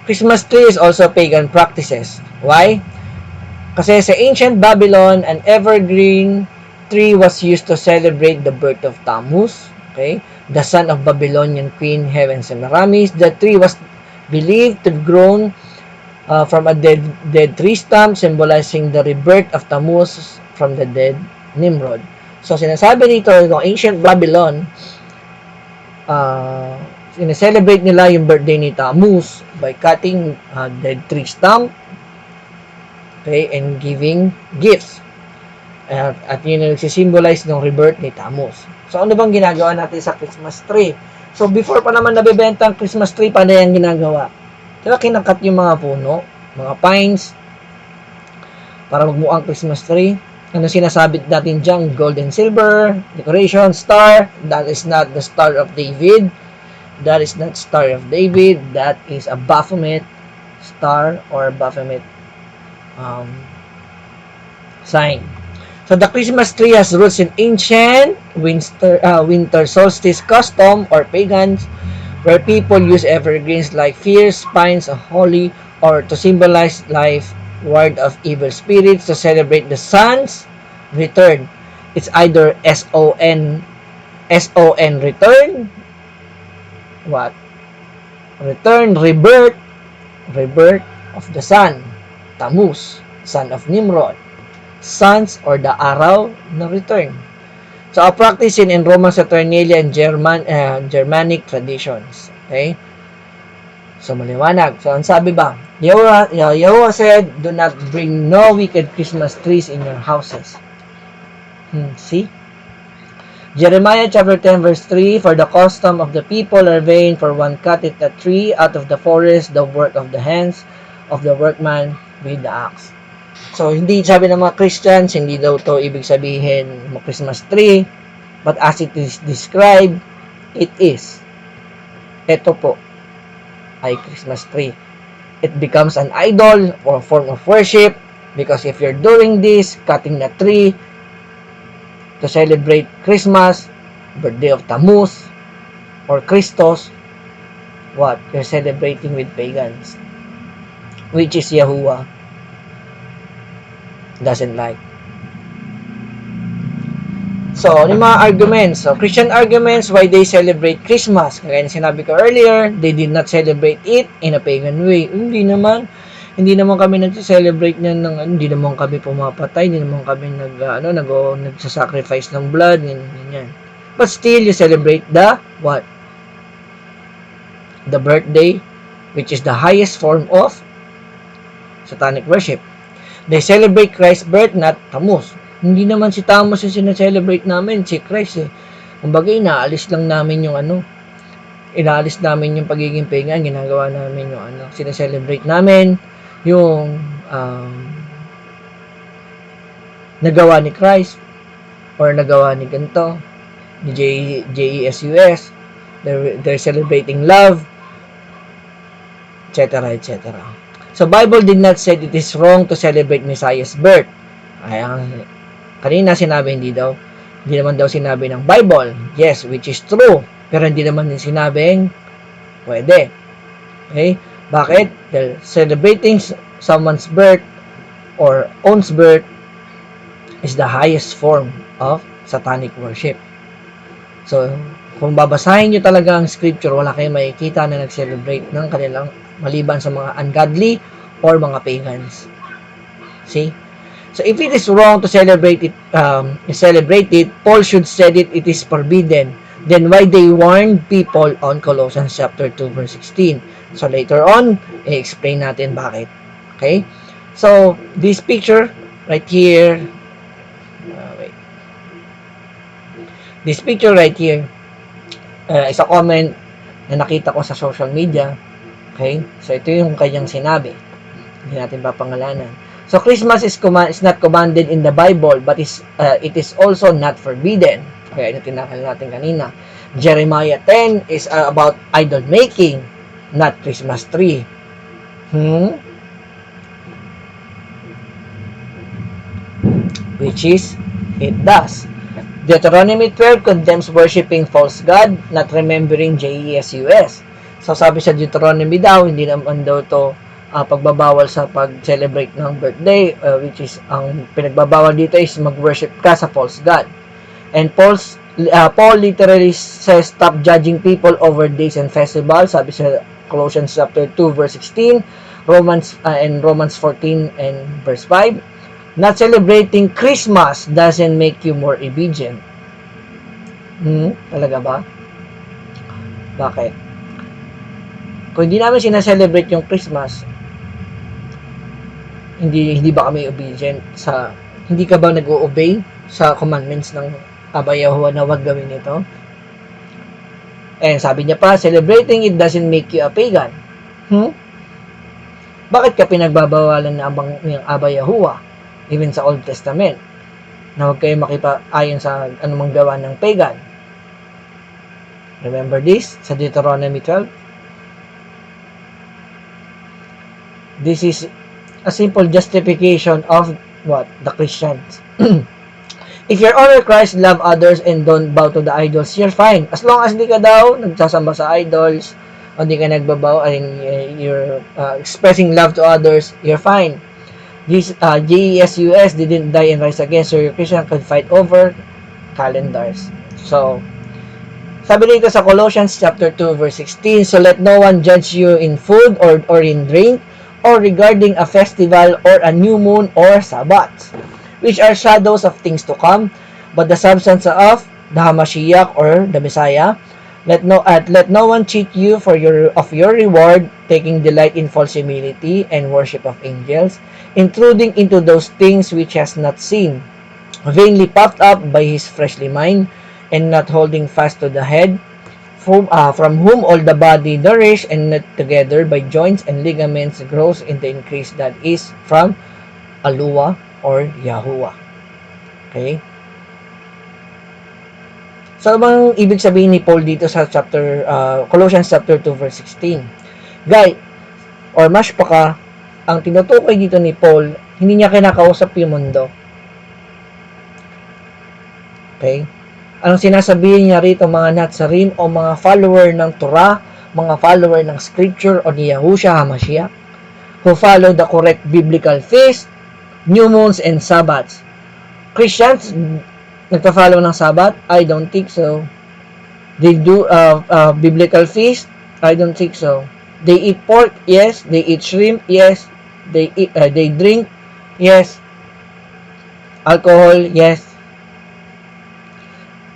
Christmas tree is also pagan practices. Why? Kasi sa ancient Babylon, an evergreen tree was used to celebrate the birth of Tammuz, okay, the son of Babylonian queen Heaven Semiramis. The tree was believed to have grown from a dead tree stump, symbolizing the rebirth of Tammuz from the dead Nimrod. So, sinasabi dito, ng ancient Babylon, sineselebrate nila yung birthday ni Tammuz by cutting a dead tree stump, okay, and giving gifts. At yun yung nagsisimbolize ng rebirth ni Tammuz. So, ano bang ginagawa natin sa Christmas tree? So, before pa naman nabibenta ang Christmas tree, paano yan ginagawa? Diba, kinakat yung mga puno, mga pines, para magmukhang Christmas tree. Ano sinasabit natin dyan? Gold and silver, decoration, star. That is not the Star of David. That is not Star of David. That is a Baphomet star or Baphomet sign. So the Christmas tree has roots in ancient winter solstice custom or pagans, where people use evergreens like firs, pines, holly, or to symbolize life, ward of evil spirits, to celebrate the sun's return. It's either S-O-N return, what? Return, rebirth of the sun, Tammuz, son of Nimrod. Sons or the araw na return. So, a practice in Roman Saturnalia and Germanic traditions. Okay? So, maliwanag. So, ang sabi ba? Yahweh said, do not bring no wicked Christmas trees in your houses. See? Jeremiah chapter 10 verse 3, For the custom of the people are vain, for one cutteth a tree out of the forest, the work of the hands of the workman with the axe. So, hindi sabi ng mga Christians, hindi daw to ibig sabihin Christmas tree, but as it is described, it is. Ito po ay Christmas tree. It becomes an idol or a form of worship because if you're doing this, cutting the tree to celebrate Christmas, birthday of Tammuz, or Christos, what? You're celebrating with pagans, which is Yahuwah doesn't like. So, yung mga arguments. So, Christian arguments why they celebrate Christmas. Kaya sinabi ko earlier, they did not celebrate it in a pagan way. Hindi naman kami nag-celebrate niyan ng hindi naman kami pumapatay, hindi naman kami nagsa-sacrifice ng blood, ganyan. But still you celebrate the what? The birthday, which is the highest form of satanic worship. They celebrate Christ's birth, not Tammuz. Hindi naman si Tammuz yung sineselebrate namin, si Christ eh. Kumbaga, inaalis namin yung pagiging pagan, ginagawa namin yung sineselebrate namin yung nagawa ni Christ or nagawa ni ganito, ni JESUS. They're celebrating love, etc. etc. So, Bible did not say it is wrong to celebrate Messiah's birth. Kanina sinabi hindi naman daw sinabi ng Bible. Yes, which is true. Pero hindi naman din sinabing pwede. Okay? Bakit? Dahil celebrating someone's birth or own's birth is the highest form of satanic worship. So, kung babasahin nyo talaga ang scripture, wala kayong makikita na nag-celebrate ng kanilang maliban sa mga ungodly or mga pagans. See? So if it is wrong to celebrate it, Paul should said it is forbidden. Then why they warned people on Colossians chapter 2 verse 16? So later on, i-explain natin bakit. Okay? So this picture right here, this picture right here is a comment na nakita ko sa social media. Okay? So, ito yung kanyang sinabi. Hindi natin papangalanan. So, Christmas is not commanded in the Bible, but it is also not forbidden. Kaya ito tinakal natin kanina. Jeremiah 10 is about idol making, not Christmas tree. Which is, it does. Deuteronomy 12 condemns worshiping false god, not remembering JESUS. So, sabi sa Deuteronomy daw, hindi naman daw to pagbabawal sa pag-celebrate ng birthday, which is, ang pinagbabawal dito is mag-worship ka sa false god. And Paul literally says, stop judging people over days and festivals, sabi sa Colossians chapter 2, verse 16, Romans 14 and verse 5. Not celebrating Christmas doesn't make you more obedient. Talaga ba? Bakit? Kung hindi namin sinaselebrate yung Christmas, hindi ba kami obedient sa, hindi ka ba nag-o-obey sa commandments ng Abba Yahuwah na wag gawin ito? And sabi niya pa, celebrating it doesn't make you a pagan. Bakit ka pinagbabawalan ng Abba Yahuwah? Even sa Old Testament, na huwag kayo makipaayon sa anumang gawa ng pagan. Remember this sa Deuteronomy 12? This is a simple justification of what? The Christians. If you honor Christ, love others, and don't bow to the idols, you're fine. As long as di ka daw nagsasamba sa idols, o di ka nagbabaw, and you're expressing love to others, you're fine. This JESUS didn't die and rise again, so your Christian could fight over calendars. So, sabi dito sa Colossians chapter 2 verse 16, so let no one judge you in food or in drink, or regarding a festival or a new moon or Sabbath, which are shadows of things to come, but the substance of the Hamashiach or the Messiah. Let no one cheat you of your reward, taking delight in false humility and worship of angels, intruding into those things which has not seen, vainly puffed up by his fleshly mind, and not holding fast to the head, from whom all the body nourished and knit together by joints and ligaments grows in the increase that is from Aluwa or Yahuwah. Okay? So, ano bang ibig sabihin ni Paul dito sa Colossians chapter 2 verse 16? Guys, or mas paka, ang tinutukoy dito ni Paul, hindi niya kinakausap yung mundo. Okay? Anong sinasabihin niya rito, mga Nazarene o mga follower ng Torah, mga follower ng Scripture o ni Yahushua HaMashiach, who follow the correct biblical feast, new moons, and Sabbaths. Christians, nagpa-follow ng Sabbath? I don't think so. They do biblical feast? I don't think so. They eat pork? Yes. They eat shrimp? Yes. They drink? Yes. Alcohol? Yes.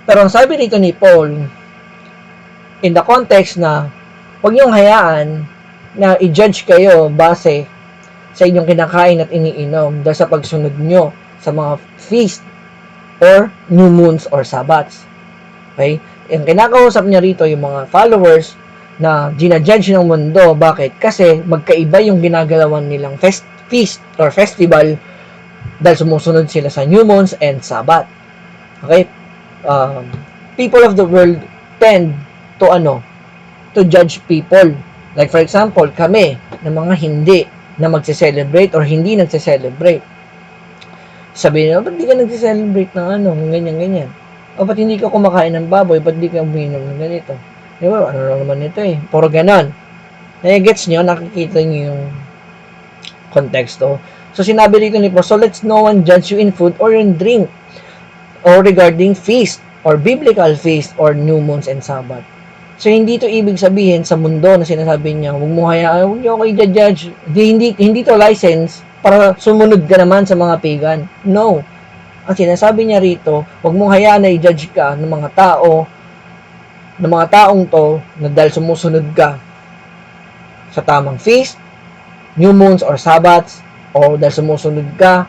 Pero ang sabi dito ni Paul, in the context na huwag niyong hayaan na i-judge kayo base sa inyong kinakain at iniinom dahil sa pagsunod nyo sa mga feast or new moons or Sabbaths. Okay? Yung kinakausap niya rito yung mga followers na ginajudge ng mundo. Bakit? Kasi magkaiba yung ginagalawan nilang feast or festival dahil sumusunod sila sa new moons and Sabbath. Okay? People of the world tend to judge people. Like for example, kami na mga hindi na magse-celebrate or hindi nagse-celebrate. Sabihin nyo, ba't di ka nagse-celebrate ng ganyan-ganyan? O ba't hindi ka kumakain ng baboy? Ba't di ka uminom ng ganito? Di ba? Ano lang naman ito eh. Puro ganon. Gets nyo? Nakikita nyo yung konteksto. So sinabi dito ni Paul, so let's no one judge you in food or in drink, or regarding feast, or biblical feast, or new moons and Sabbath. So, hindi to ibig sabihin sa mundo na sinasabi niya, huwag mo hayaan, huwag niyo ako i-judge. Hindi to license para sumunod ka naman sa mga pagan. No. Ang sinasabi niya rito, huwag mong hayaan na i-judge ka ng mga taong to, na dahil sumusunod ka sa tamang feast, new moons, or Sabbaths, o dahil sumusunod ka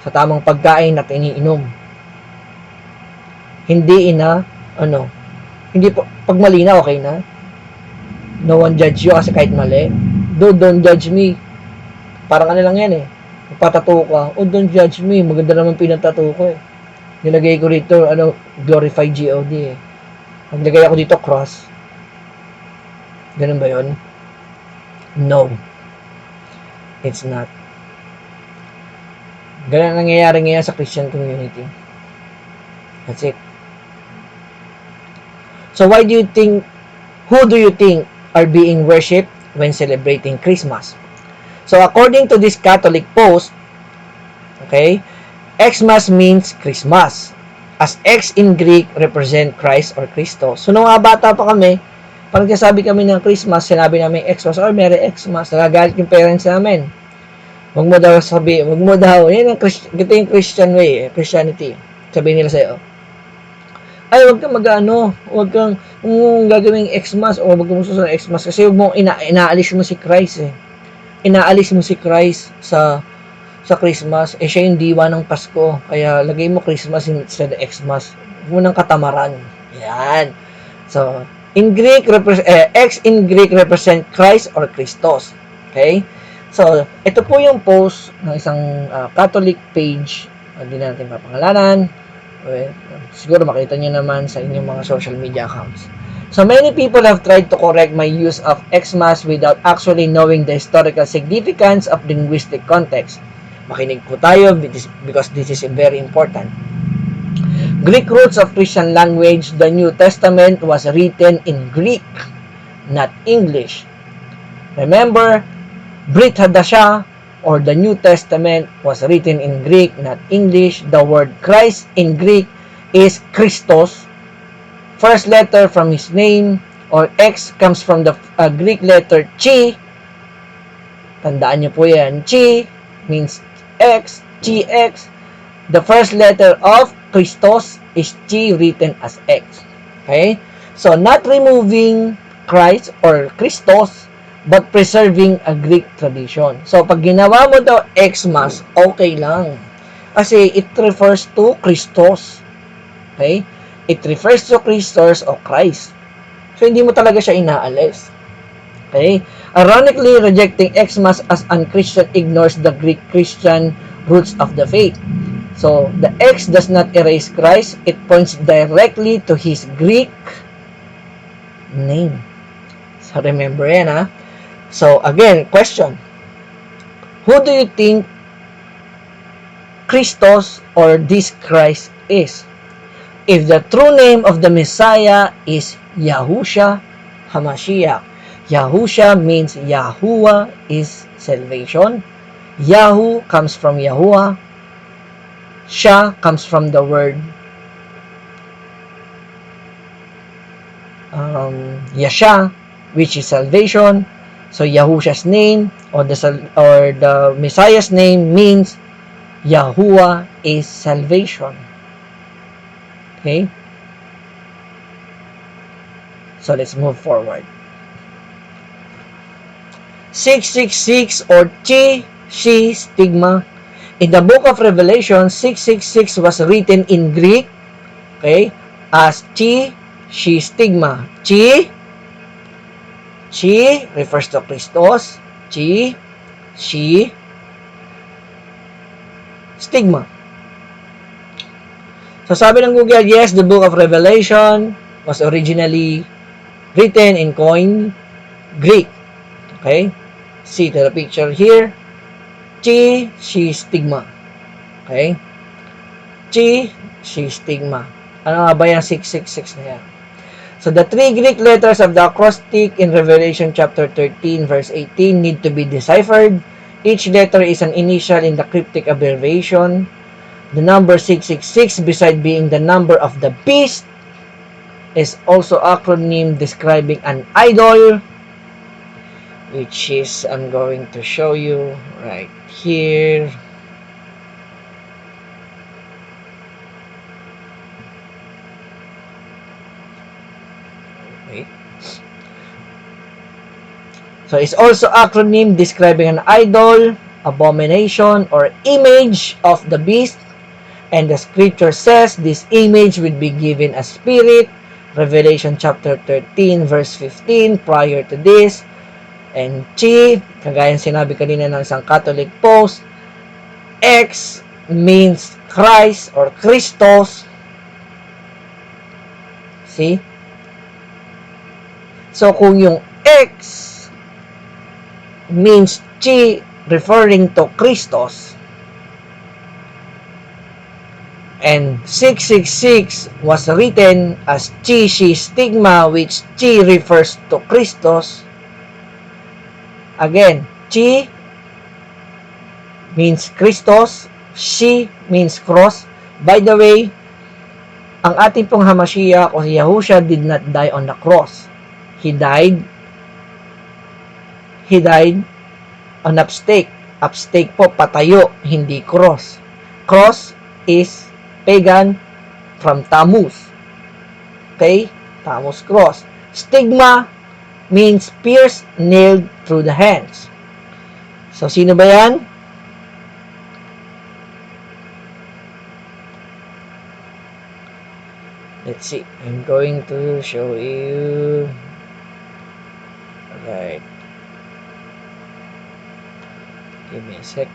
sa tamang pagkain at iniinom. Hindi hindi pag mali na, okay na. No one judge you kasi kahit mali. Don't judge me. Parang lang yan eh. Magpatato ka. Don't judge me. Maganda naman pinatato ko eh. Nilagay ko rito, glorified God eh. Naglagay ako dito, cross. Ganun ba yun? No. It's not. Ganun ang nangyayari ngayon sa Christian community. That's it. So who do you think are being worshipped when celebrating Christmas? So according to this Catholic post, okay, Xmas means Christmas, as X in Greek represent Christ or Christos. So nung bata pa kami, pag nagsasabi kami ng Christmas, sinabi namin Xmas or Merry Xmas, nagagalit yung parents namin. Wag mo daw, yan ang ito yung Christian way, Christianity. Sabihin nila sa'yo, ay, wag kang wag kang gagawing Xmas o wag kang susunod ng Xmas kasi wag mo inaalis mo si Christ eh. Inaalis mo si Christ sa Christmas, siya yung diwa ng Pasko. Kaya lagay mo Christmas instead of Xmas. Huwag mo ng katamaran. Yan. So, in Greek, X in Greek represent Christ or Christos. Okay? So, ito po yung post ng isang Catholic page. Hindi natin papangalanan. Siguro makita nyo naman sa inyong mga social media accounts. So many people have tried to correct my use of Xmas without actually knowing the historical significance of linguistic context. Makinig po tayo because this is very important. Greek roots of Christian language, the New Testament was written in Greek, not English. Remember, Brit Hadashah, or the New Testament was written in Greek, not English. The word Christ in Greek is Christos. First letter from his name, or X, comes from the Greek letter Chi. Tandaan niyo po yan. Chi means X, Chi-X. The first letter of Christos is Chi written as X. Okay? So, not removing Christ or Christos, but preserving a Greek tradition. So, pag ginawa mo daw Xmas, okay lang. Kasi it refers to Christos. Okay? It refers to Christos o Christ. So, hindi mo talaga siya inaalis. Okay? Ironically, rejecting Xmas as unchristian ignores the Greek Christian roots of the faith. So, the X does not erase Christ. It points directly to his Greek name. So, remember yan, ha? So, again, question. Who do you think Christos or this Christ is? If the true name of the Messiah is Yahushua HaMashiach. Yahushua means Yahuwah is salvation. Yahu comes from Yahuwah. Shah comes from the word Yasha, which is salvation. So Yahusha's name or the Messiah's name means Yahuwah is salvation. Okay? So let's move forward. 666 or Chi, Shi, Stigma. In the book of Revelation, 666 was written in Greek, okay, as Chi, Shi, Stigma. Chi refers to Christos. Chi, Shi, Stigma. So sabi ng Google, yes, the book of Revelation was originally written in Koine Greek. Okay? See to the picture here. Chi, Shi, Stigma. Okay? Chi, Shi, Stigma. Ano nga ba yung 666 na yan? So the three Greek letters of the acrostic in Revelation chapter 13 verse 18 need to be deciphered. Each letter is an initial in the cryptic abbreviation. The number 666, beside being the number of the beast, is also acronym describing an idol, which is, I'm going to show you right here. Wait. So it's also acronym describing an idol, abomination, or image of the beast. And the scripture says this image will be given a spirit. Revelation chapter 13 verse 15 prior to this. And Chi, kagaya sinabi kanina ng isang Catholic post, X means Christ or Christos. See? So kung yung X means Chi referring to Christos, and 666 was written as Chi, Shi, Stigma, which Chi refers to Christos. Again, Chi means Christos, Shi means cross. By the way, ang ating pong Hamashiach o Yahushua did not die on the cross. He died on upstake. Upstake po, patayo, hindi cross. Cross is pagan from Tammuz. Okay? Tammuz cross. Stigma means pierced, nailed through the hands. So, sino ba yan? Let's see. I'm going to show you. Alright. Give me a sec.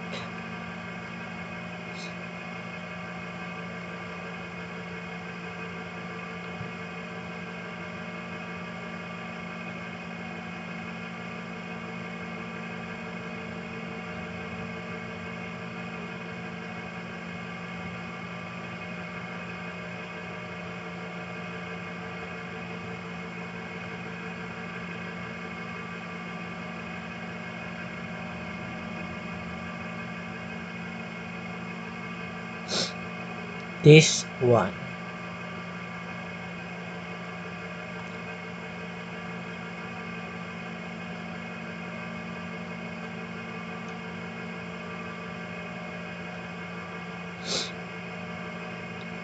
This one.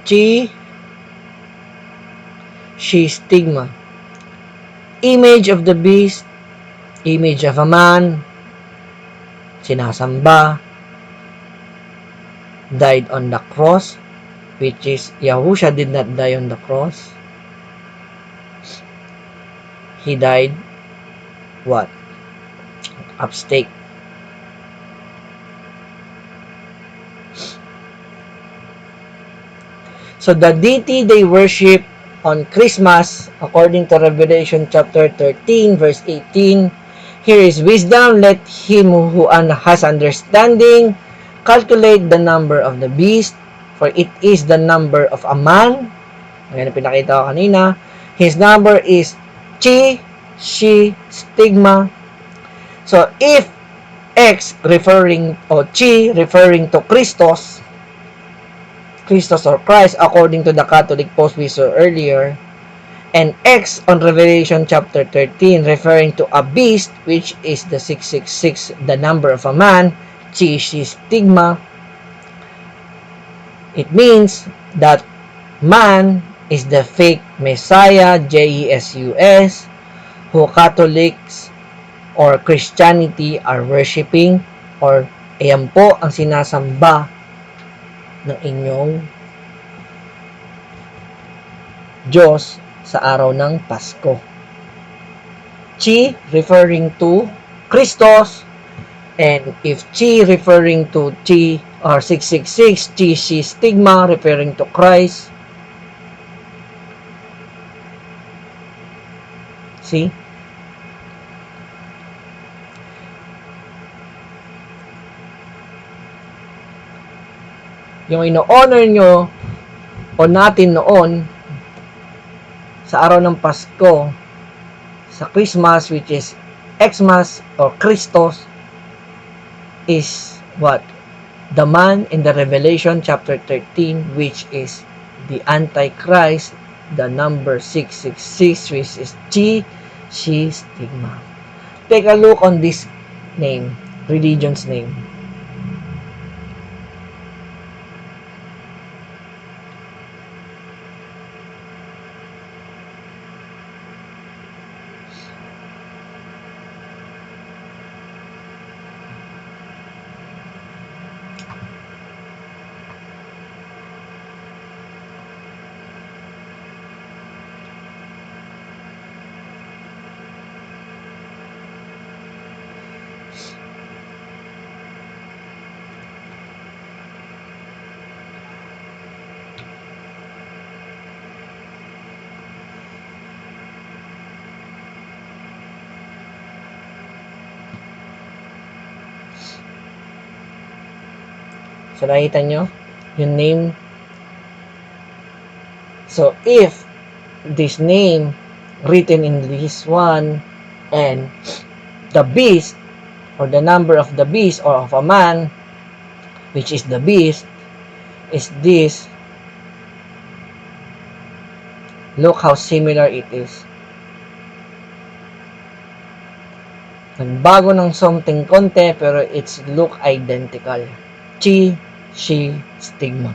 Chi, Shi, Stigma. Image of the beast, image of a man, sinasamba, died on the cross, which is Yahusha did not die on the cross. He died what? Upstake. So the deity they worship on Christmas, according to Revelation chapter 13, verse 18, here is wisdom, let him who has understanding calculate the number of the beast, for it is the number of a man. Ngayon na pinakita ko kanina. His number is chi, shi, stigma. So if X referring, or chi referring to Christos or Christ according to the Catholic post we saw earlier, and X on Revelation chapter 13 referring to a beast, which is the 666, the number of a man, chi, shi, stigma, it means that man is the fake Messiah, Jesus, who Catholics or Christianity are worshiping, or ayan po ang sinasamba ng inyong Diyos sa araw ng Pasko. Chi referring to Christos, and if Chi referring to Chi or 666, Chi, Shi, stigma referring to Christ. See? Yung ino-honor nyo o natin noon sa araw ng Pasko, sa Christmas, which is Xmas or Christos, is what? The man in the Revelation chapter 13, which is the Antichrist, the number 666, which is Chi, Shi, stigma. Take a look on this name, religion's name. So, nakita nyo yung name. So, if this name written in this one, and the beast, or the number of the beast, or of a man, which is the beast, is this, look how similar it is. Nagbago ng something konti, pero it's look identical. Chi, Shi, stigma.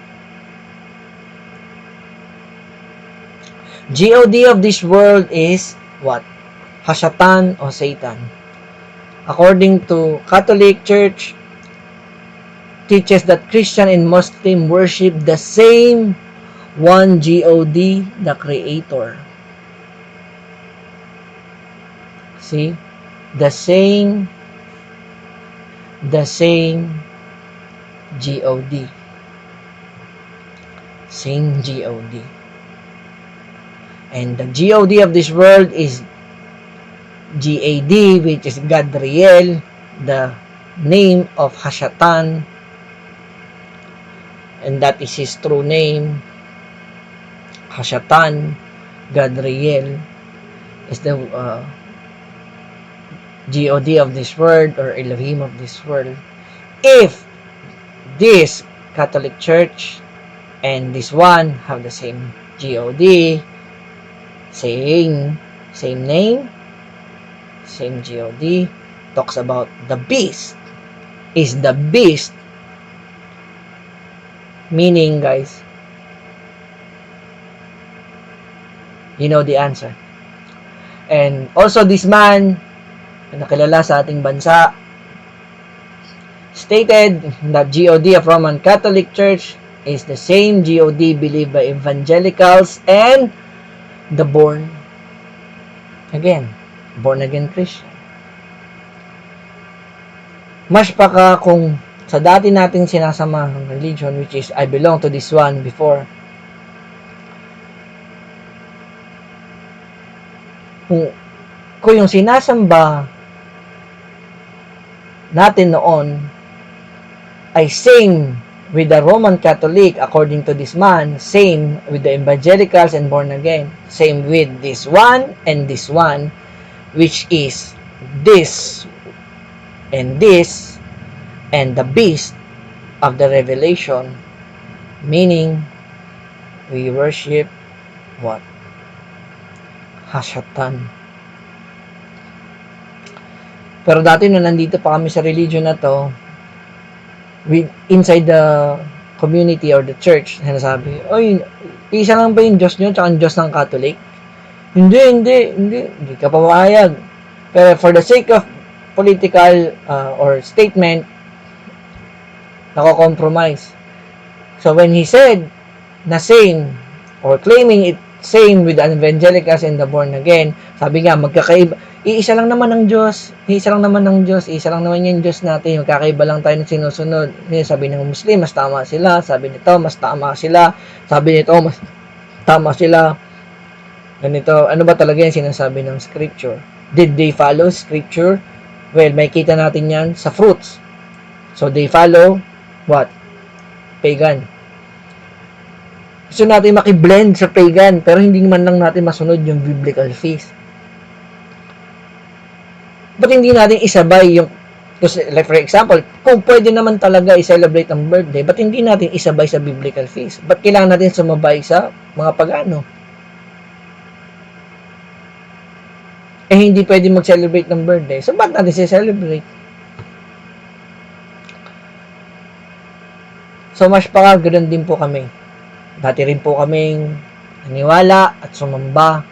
God of this world is what? Hashatan o Satan. According to Catholic Church, teaches that Christian and Muslim worship the same one God, the Creator. See? The same God. Same God. And the God of this world is GAD, which is Gadriel, the name of Hashatan, and that is his true name. Hashatan, Gadriel is the God of this world, or Elohim of this world. If this Catholic Church and this one have the same God, same name, same God, talks about the beast, is the beast, meaning, guys, you know the answer. And also this man, nakilala sa ating bansa, stated that GOD of Roman Catholic Church is the same GOD believed by evangelicals and the born again Christian. Mas pa ka kung sa dati nating sinasamahang religion, which is I belong to this one before, kung yung sinasamba natin noon ay same with the Roman Catholic according to this man, same with the evangelicals and born again, same with this one and this one, which is this and the beast of the revelation, meaning we worship what? Hashatan. Pero dati nung nandito pa kami sa religion na to, inside the community or the church, sinasabi, oy, isa lang ba yung Diyos nyo tsaka yung Diyos ng Catholic? Hindi ka papayag. Pero for the sake of political or statement, nako-compromise. So when he said na same or claiming it same with the evangelicals and the born again, sabi nga magkakaiba, iisa lang naman ang Diyos, isa lang naman yung Diyos natin, magkakaiba lang tayo ng sinusunod. Sabi ng Muslim, mas tama sila, sabi nito, mas tama sila, sabi nito, mas tama sila. Ganito, ano ba talaga yung sinasabi ng scripture? Did they follow scripture? Well, may kita natin yan sa fruits. So they follow what? Pagan. Gusto natin makiblend sa pagan, pero hindi naman lang natin masunod yung biblical feast. Ba't hindi natin isabay yung, like for example, kung pwede naman talaga i-celebrate ang birthday, ba't hindi natin isabay sa biblical feast? Ba't kailangan natin sumabay sa mga pagano? Hindi pwede mag-celebrate ng birthday. So, ba't natin i-celebrate? So, mas ganoon din po kami. Dati rin po kaming naniwala at sumamba.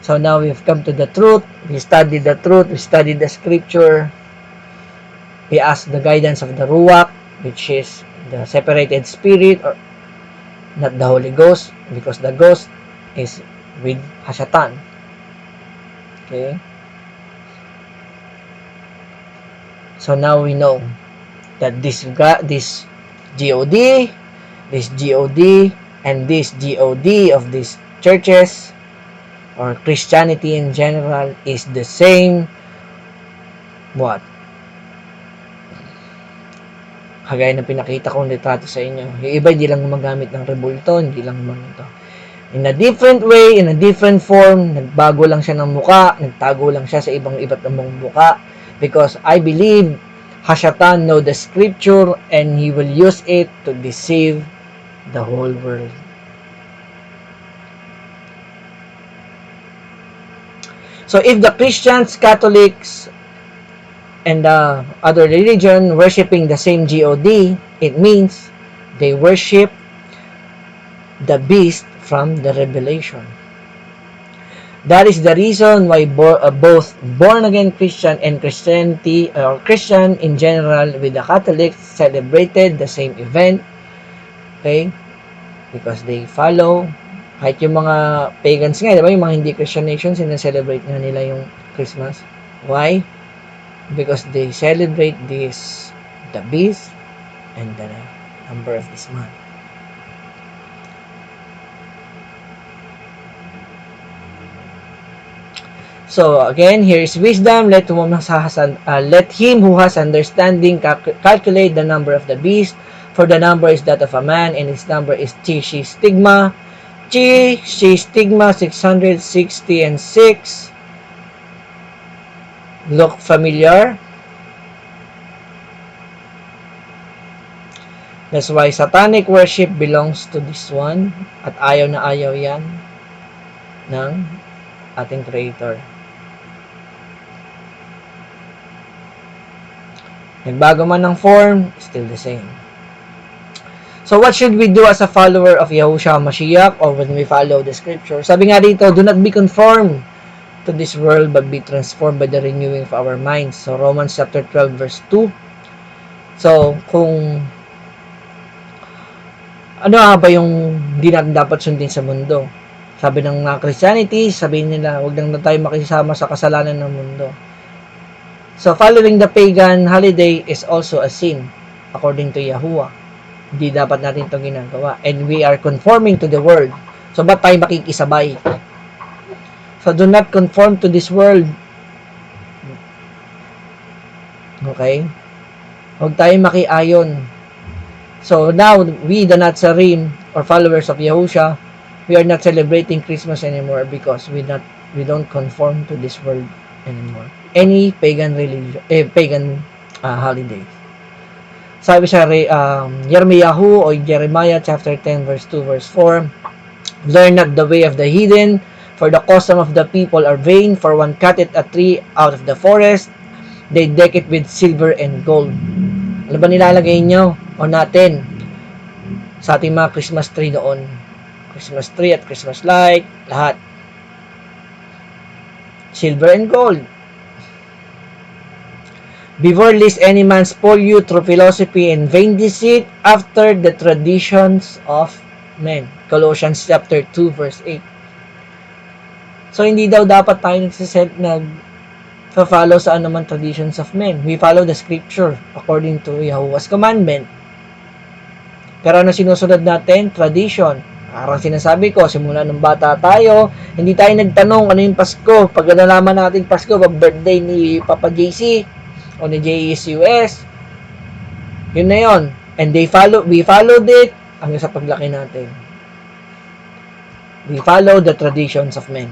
So now we've come to the truth. We studied the truth. We studied the scripture. We asked the guidance of the Ruach, which is the separated spirit, or not the Holy Ghost, because the Ghost is with Hashatan. Okay? So now we know that this GOD, and this GOD of these churches or Christianity in general is the same what? Kagaya ng pinakita kong litrato sa inyo. Yung iba hindi lang gumagamit ng rebulto, hindi lang ito. In a different way, in a different form, nagbago lang siya ng muka, nagtago lang siya sa iba't ibang muka, because I believe Hashatan know the scripture and he will use it to deceive the whole world. So if the Christians, Catholics, and the other religion worshiping the same GOD, it means they worship the beast from the Revelation. That is the reason why both born-again Christian and Christianity, or Christian in general with the Catholics, celebrated the same event. Okay? Because they follow, kahit yung mga pagans nga, diba? Yung mga hindi Christian nations, sinaselebrate nga nila yung Christmas. Why? Because they celebrate this, the beast, and the number of this month. So again, here is wisdom. Let him who has understanding calculate the number of the beast, for the number is that of a man, and his number is Chi Stigma 660 and 6. Look familiar? That's why satanic worship belongs to this one, at ayaw na ayaw yan ng ating Creator. Nagbago man ng form, still the same. So what should we do as a follower of Yahushua Mashiach, or when we follow the scripture? Sabi nga dito, do not be conformed to this world, but be transformed by the renewing of our minds. So Romans chapter 12 verse 2. So, kung ano nga ba yung hindi natin dapat sundin sa mundo? Sabi ng mga Christianity, sabihin nila, huwag lang na tayo makisama sa kasalanan ng mundo. So, following the pagan holiday is also a sin, according to Yahuwah. Hindi dapat natin itong ginagawa. And we are conforming to the world. So, ba't tayo makikisabay? So, do not conform to this world. Okay? Huwag tayo makiayon. So, now, we, the Nazarene, or followers of Yahusha, we are not celebrating Christmas anymore because we don't conform to this world anymore. Any pagan religion, pagan holiday. Sabi sa Yirmiyahu o Jeremiah chapter 10 verse 2 verse 4, learn not the way of the heathen, for the custom of the people are vain, for one cutteth a tree out of the forest, they deck it with silver and gold. Ano ba nilalagay nyo o natin sa ating mga Christmas tree noon? Christmas tree at Christmas light, lahat. Silver and gold. Before lest any man spoil you through philosophy and vain deceit after the traditions of men. Colossians chapter 2 verse 8. So, hindi daw dapat tayo nag-follow sa anumang traditions of men. We follow the scripture according to Yahuwah's commandment. Pero ano sinusunod natin? Tradition. Parang sinasabi ko, simula nung bata tayo, hindi tayo nagtanong ano yung Pasko. Pag nalaman natin Pasko, pag birthday ni Papa JC o ni JSUS, yun na yun. And we followed it hanggang sa paglaki natin. We follow the traditions of men.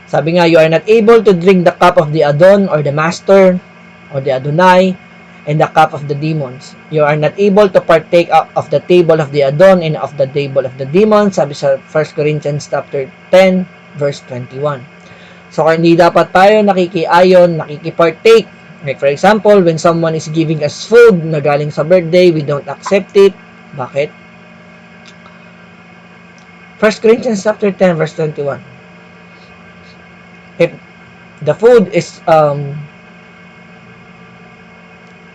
Sabi nga, you are not able to drink the cup of the Adon or the Master or the Adonai and the cup of the demons. You are not able to partake of the table of the Adon and of the table of the demons. Sabi sa 1 Corinthians chapter 10 verse 21. So, hindi dapat tayo nakikiayon, nakikipartake. Like for example, when someone is giving us food na galing sa birthday, we don't accept it. Bakit? 1 Corinthians chapter 10 verse 21. If the food is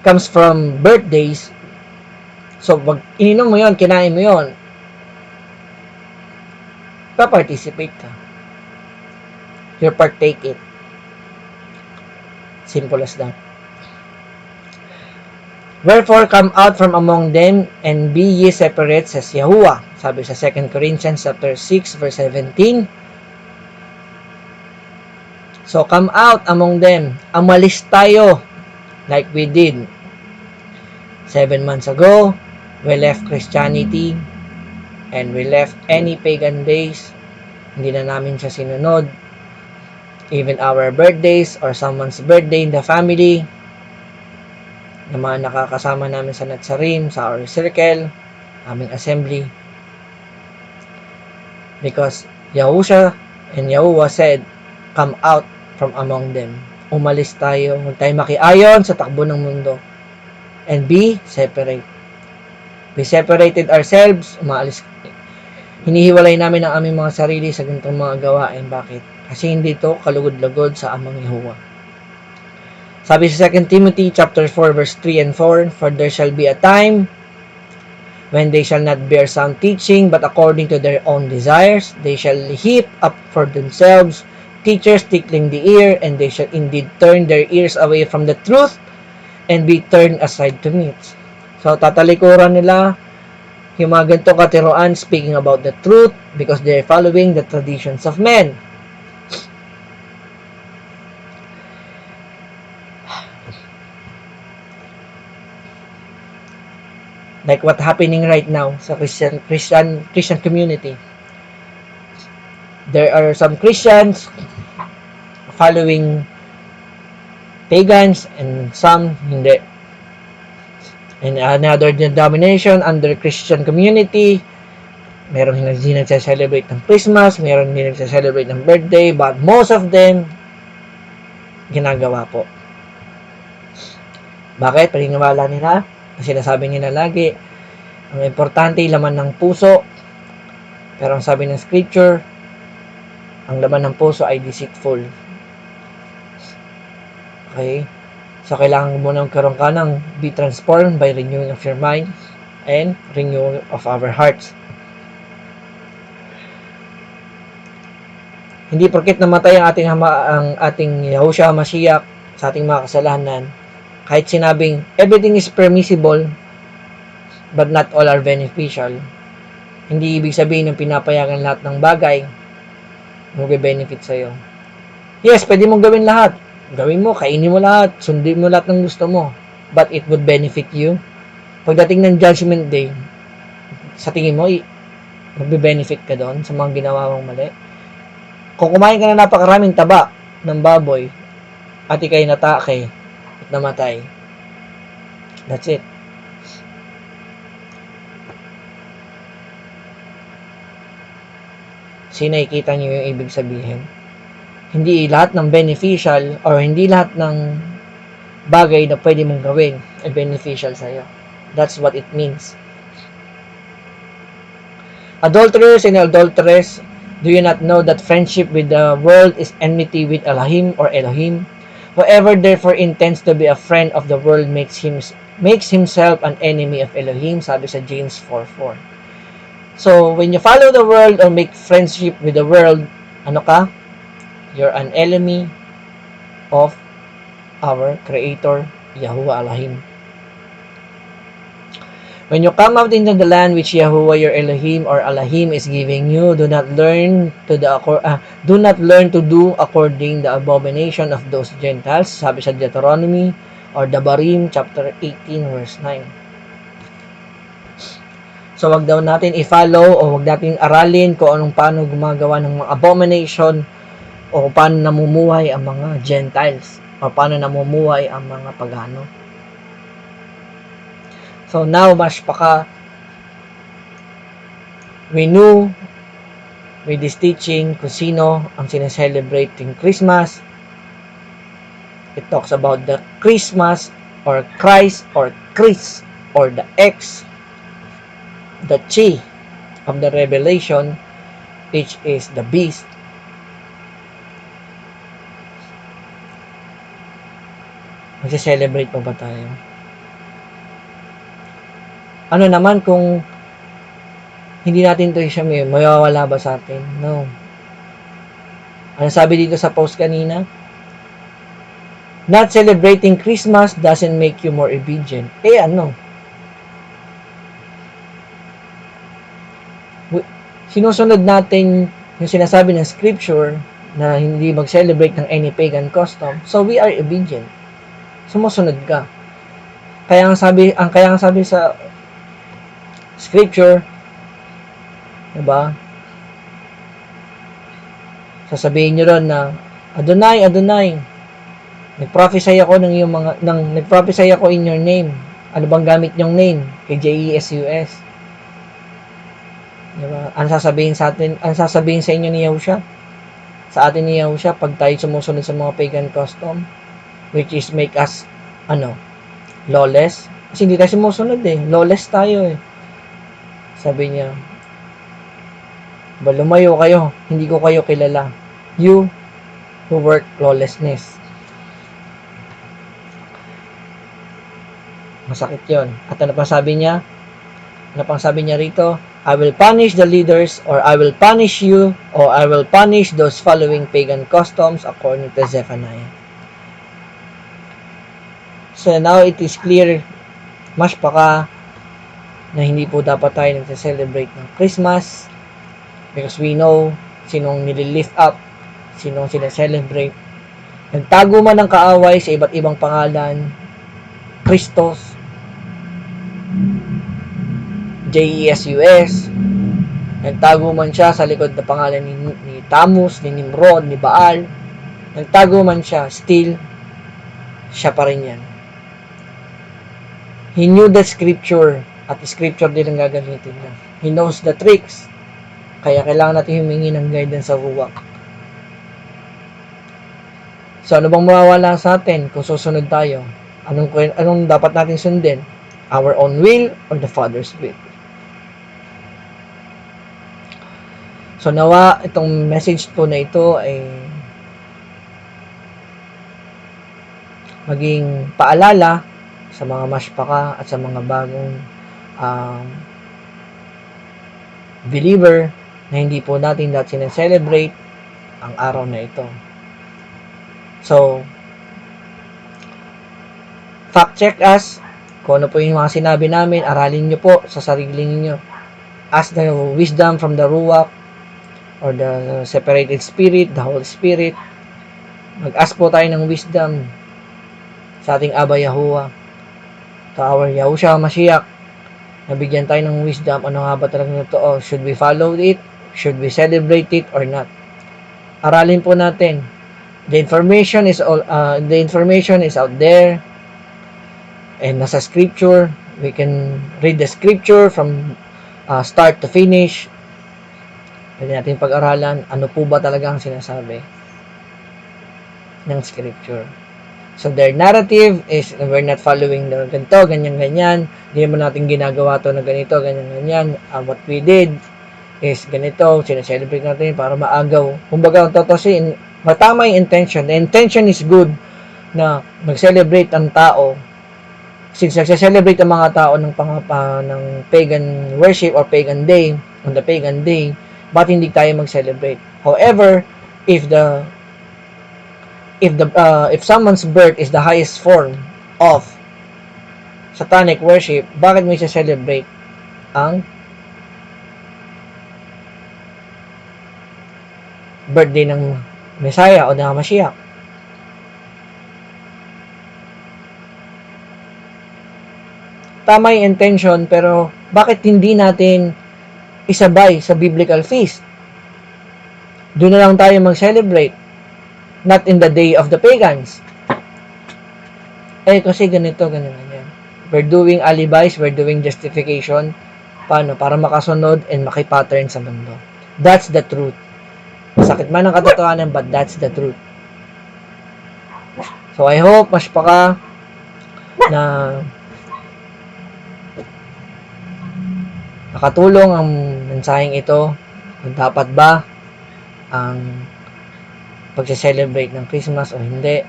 comes from birthdays, so pag ininom mo yon, kinain mo yon, pa-participate ka. You partake it. Simple as that. Wherefore come out from among them and be ye separate, says Yahuwah. Sabi sa 2 Corinthians chapter 6 verse 17. So come out among them. Amalis tayo like we did 7 months ago. We left Christianity and we left any pagan days. Hindi na namin siya sinunod. Even our birthdays or someone's birthday in the family, na mga nakakasama namin sa Natsarim, sa our circle, aming assembly. Because Yahusha and Yahuwah said, come out from among them. Umalis tayo, huwag tayo makiayon sa takbo ng mundo. And be separate. We separated ourselves, umaalis. Hinihiwalay namin ang aming mga sarili sa ganitong mga gawain. Bakit? Kasi hindi ito kalugod-lugod sa amang Yahuwah. Sabi sa 2 Timothy chapter 4 verse 3 and 4, for there shall be a time when they shall not bear sound teaching, but according to their own desires, they shall heap up for themselves teachers tickling the ear, and they shall indeed turn their ears away from the truth and be turned aside to myths. So, tatalikuran nila yung mga ganito katiroan speaking about the truth because they're following the traditions of men. Like what happening right now sa Christian community. There are some Christians following pagans and some hindi. And another denomination under Christian community, meron hindi nagsa-celebrate ng Christmas, meron hindi nagsa-celebrate ng birthday, but most of them ginagawa po. Bakit? Paniniwala nila, sinasabi nila lagi, ang importante laman ng puso, pero ang sabi ng scripture, ang laman ng puso ay deceitful. Okay? So, kailangan mo nang karoon ka ng be transformed by renewing of your mind and renewal of our hearts. Hindi porket namatay ang ating Yahushua Mashiach sa ating mga kasalanan, kahit sinabing everything is permissible but not all are beneficial, hindi ibig sabihin ng pinapayagan lahat ng bagay magbe-benefit sa'yo. Yes, pwede mong gawin lahat. Gawin mo, kainin mo lahat, sundin mo lahat ng gusto mo, but it would benefit you. Pagdating ng judgment day, sa tingin mo, magbe-benefit ka doon sa mga ginawa mong mali? Kung kumain ka na napakaraming taba ng baboy at ikay natake at namatay, that's it. Nakikita niyo yung ibig sabihin? Hindi lahat ng beneficial or hindi lahat ng bagay na pwede mong gawin ay beneficial sa'yo. That's what it means. Adulterers and adulteress, do you not know that friendship with the world is enmity with Elohim or Elohim? Whoever therefore intends to be a friend of the world makes himself an enemy of Elohim, sabi sa James 4:4. So, when you follow the world or make friendship with the world, ano ka? You're an enemy of our Creator, Yahuwah Elohim. When you come out into the land which Yahuwah your Elohim or Elohim is giving you, do not learn to do according the abomination of those Gentiles, sabi sa Deuteronomy or Devarim chapter 18 verse 9. So wag daw natin i-follow o wag natin aralin kung anong paano gumagawa ng mga abomination o paano namumuhay ang mga Gentiles o paano namumuhay ang mga pagano. So now, mas paka we knew with this teaching kung sino ang sineselebrate yung Christmas. It talks about the Christmas or Christ or Chris or the X, the Chi of the Revelation, which is the beast. Magse-celebrate pa ba tayo? Ano naman kung hindi natin ito siya may mawawala ba sa atin? No. Ano sabi dito sa post kanina? Not celebrating Christmas doesn't make you more obedient. Ano? Sinusunod natin yung sinasabi ng scripture na hindi mag-celebrate ng any pagan custom. So we are obedient. Sumusunod ka. Kaya ang sabi sa scripture, diba? Sasabihin nyo ron na Adonai, Adonai, nag-prophesy ako nag-prophesy ako in your name. Ano bang gamit nyong name? Kay JESUS. Diba? Ano sasabihin sa inyo ni Yahushua? Sa atin ni Yahushua, pag tayo sumusunod sa mga pagan custom, which is make us, lawless. Kasi hindi tayo sumusunod lawless tayo Sabi niya, lumayo kayo, hindi ko kayo kilala. You who work lawlessness. Masakit yon. At ano pang sabi niya? Ano pang sabi niya rito? I will punish the leaders, or I will punish you, or I will punish those following pagan customs according to Zephaniah. So now it is clear, mas paka na hindi po dapat tayo nagse-celebrate ng Christmas because we know sinong nililift up, sinong sine-celebrate. Nagtago man ng kaaway sa iba't ibang pangalan, Christos, JESUS, nagtago man siya sa likod na pangalan ni Tammuz, ni Nimrod, ni Baal, nagtago man siya, still, siya pa rin yan. He knew the scripture, at scripture din ang gagamitin niya. He knows the tricks, kaya kailangan natin humingi ng guidance sa Ruach. So, ano bang mawawala sa atin kung susunod tayo? Anong dapat natin sundin? Our own will or the Father's will? So, nawa, itong message po na ito ay maging paalala sa mga mashpaka at sa mga bagong believer na hindi po natin dati sineselebrate ang araw na ito. So, fact check us kung ano po yung mga sinabi namin, aralin nyo po sa sarili niyo. Ask the wisdom from the Ruach or the separated spirit, the Holy Spirit. Mag-ask po tayo ng wisdom sa ating Aba Yahuwah, to our Yahushua Mashiach. Nabigyan tayo ng wisdom, ano nga ba talagang totoo? Should we follow it? Should we celebrate it or not? Aralin po natin. The information is out there. And nasa scripture, we can read the scripture from start to finish. Pwede natin pag-aralan ano po ba talaga ang sinasabi ng scripture. So their narrative is we're not following the ganito, ganyan-ganyan. Hindi naman natin ginagawa to na ganito, ganyan-ganyan. What we did is ganito, sineselebrate natin para maagaw. Kumbaga, totosin, matama yung intention. The intention is good na mag-celebrate ang tao. Since nagse-celebrate ang mga tao ng pagan worship or pagan day, on the pagan day, ba't hindi tayo mag-celebrate? However, if someone's birth is the highest form of satanic worship, bakit mo i-celebrate ang birthday ng Messiah o ng Mashiach? Tama yung intention, pero bakit hindi natin isabay sa biblical feast? Doon na lang tayo mag-celebrate, not in the day of the pagans. Kasi ganito, ganyan. We're doing alibis, we're doing justification. Paano? Para makasunod and makipattern sa mundo. That's the truth. Masakit man ang katotohanan, but that's the truth. So I hope mashpaka na nakatulong ang mensaheng ito kung dapat ba ang pagse-celebrate ng Christmas o hindi.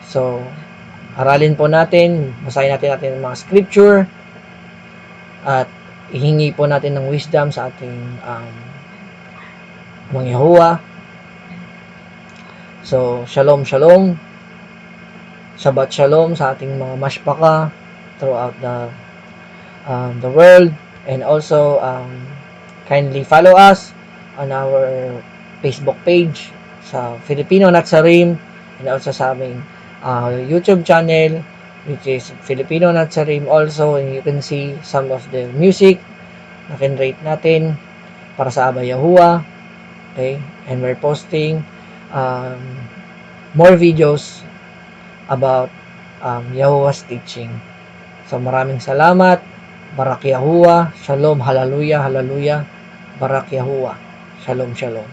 So, aralin po natin, basahin natin ang mga scripture at ihingi po natin ng wisdom sa ating mga Yahuwah. So, shalom, shalom. Shabbat shalom sa ating mga mashpaka throughout the world, and also kindly follow us on our Facebook page sa Filipino Natsarim, and also sa aming YouTube channel, which is Filipino Natsarim also, and you can see some of the music na kinrate natin para sa Aba Yahuwah. Okay, and we're posting more videos about Yahuwah's teaching. So maraming salamat. Barak Yahuwah, Shalom, Hallelujah, Hallelujah, Barak Yahuwah, Shalom, Shalom.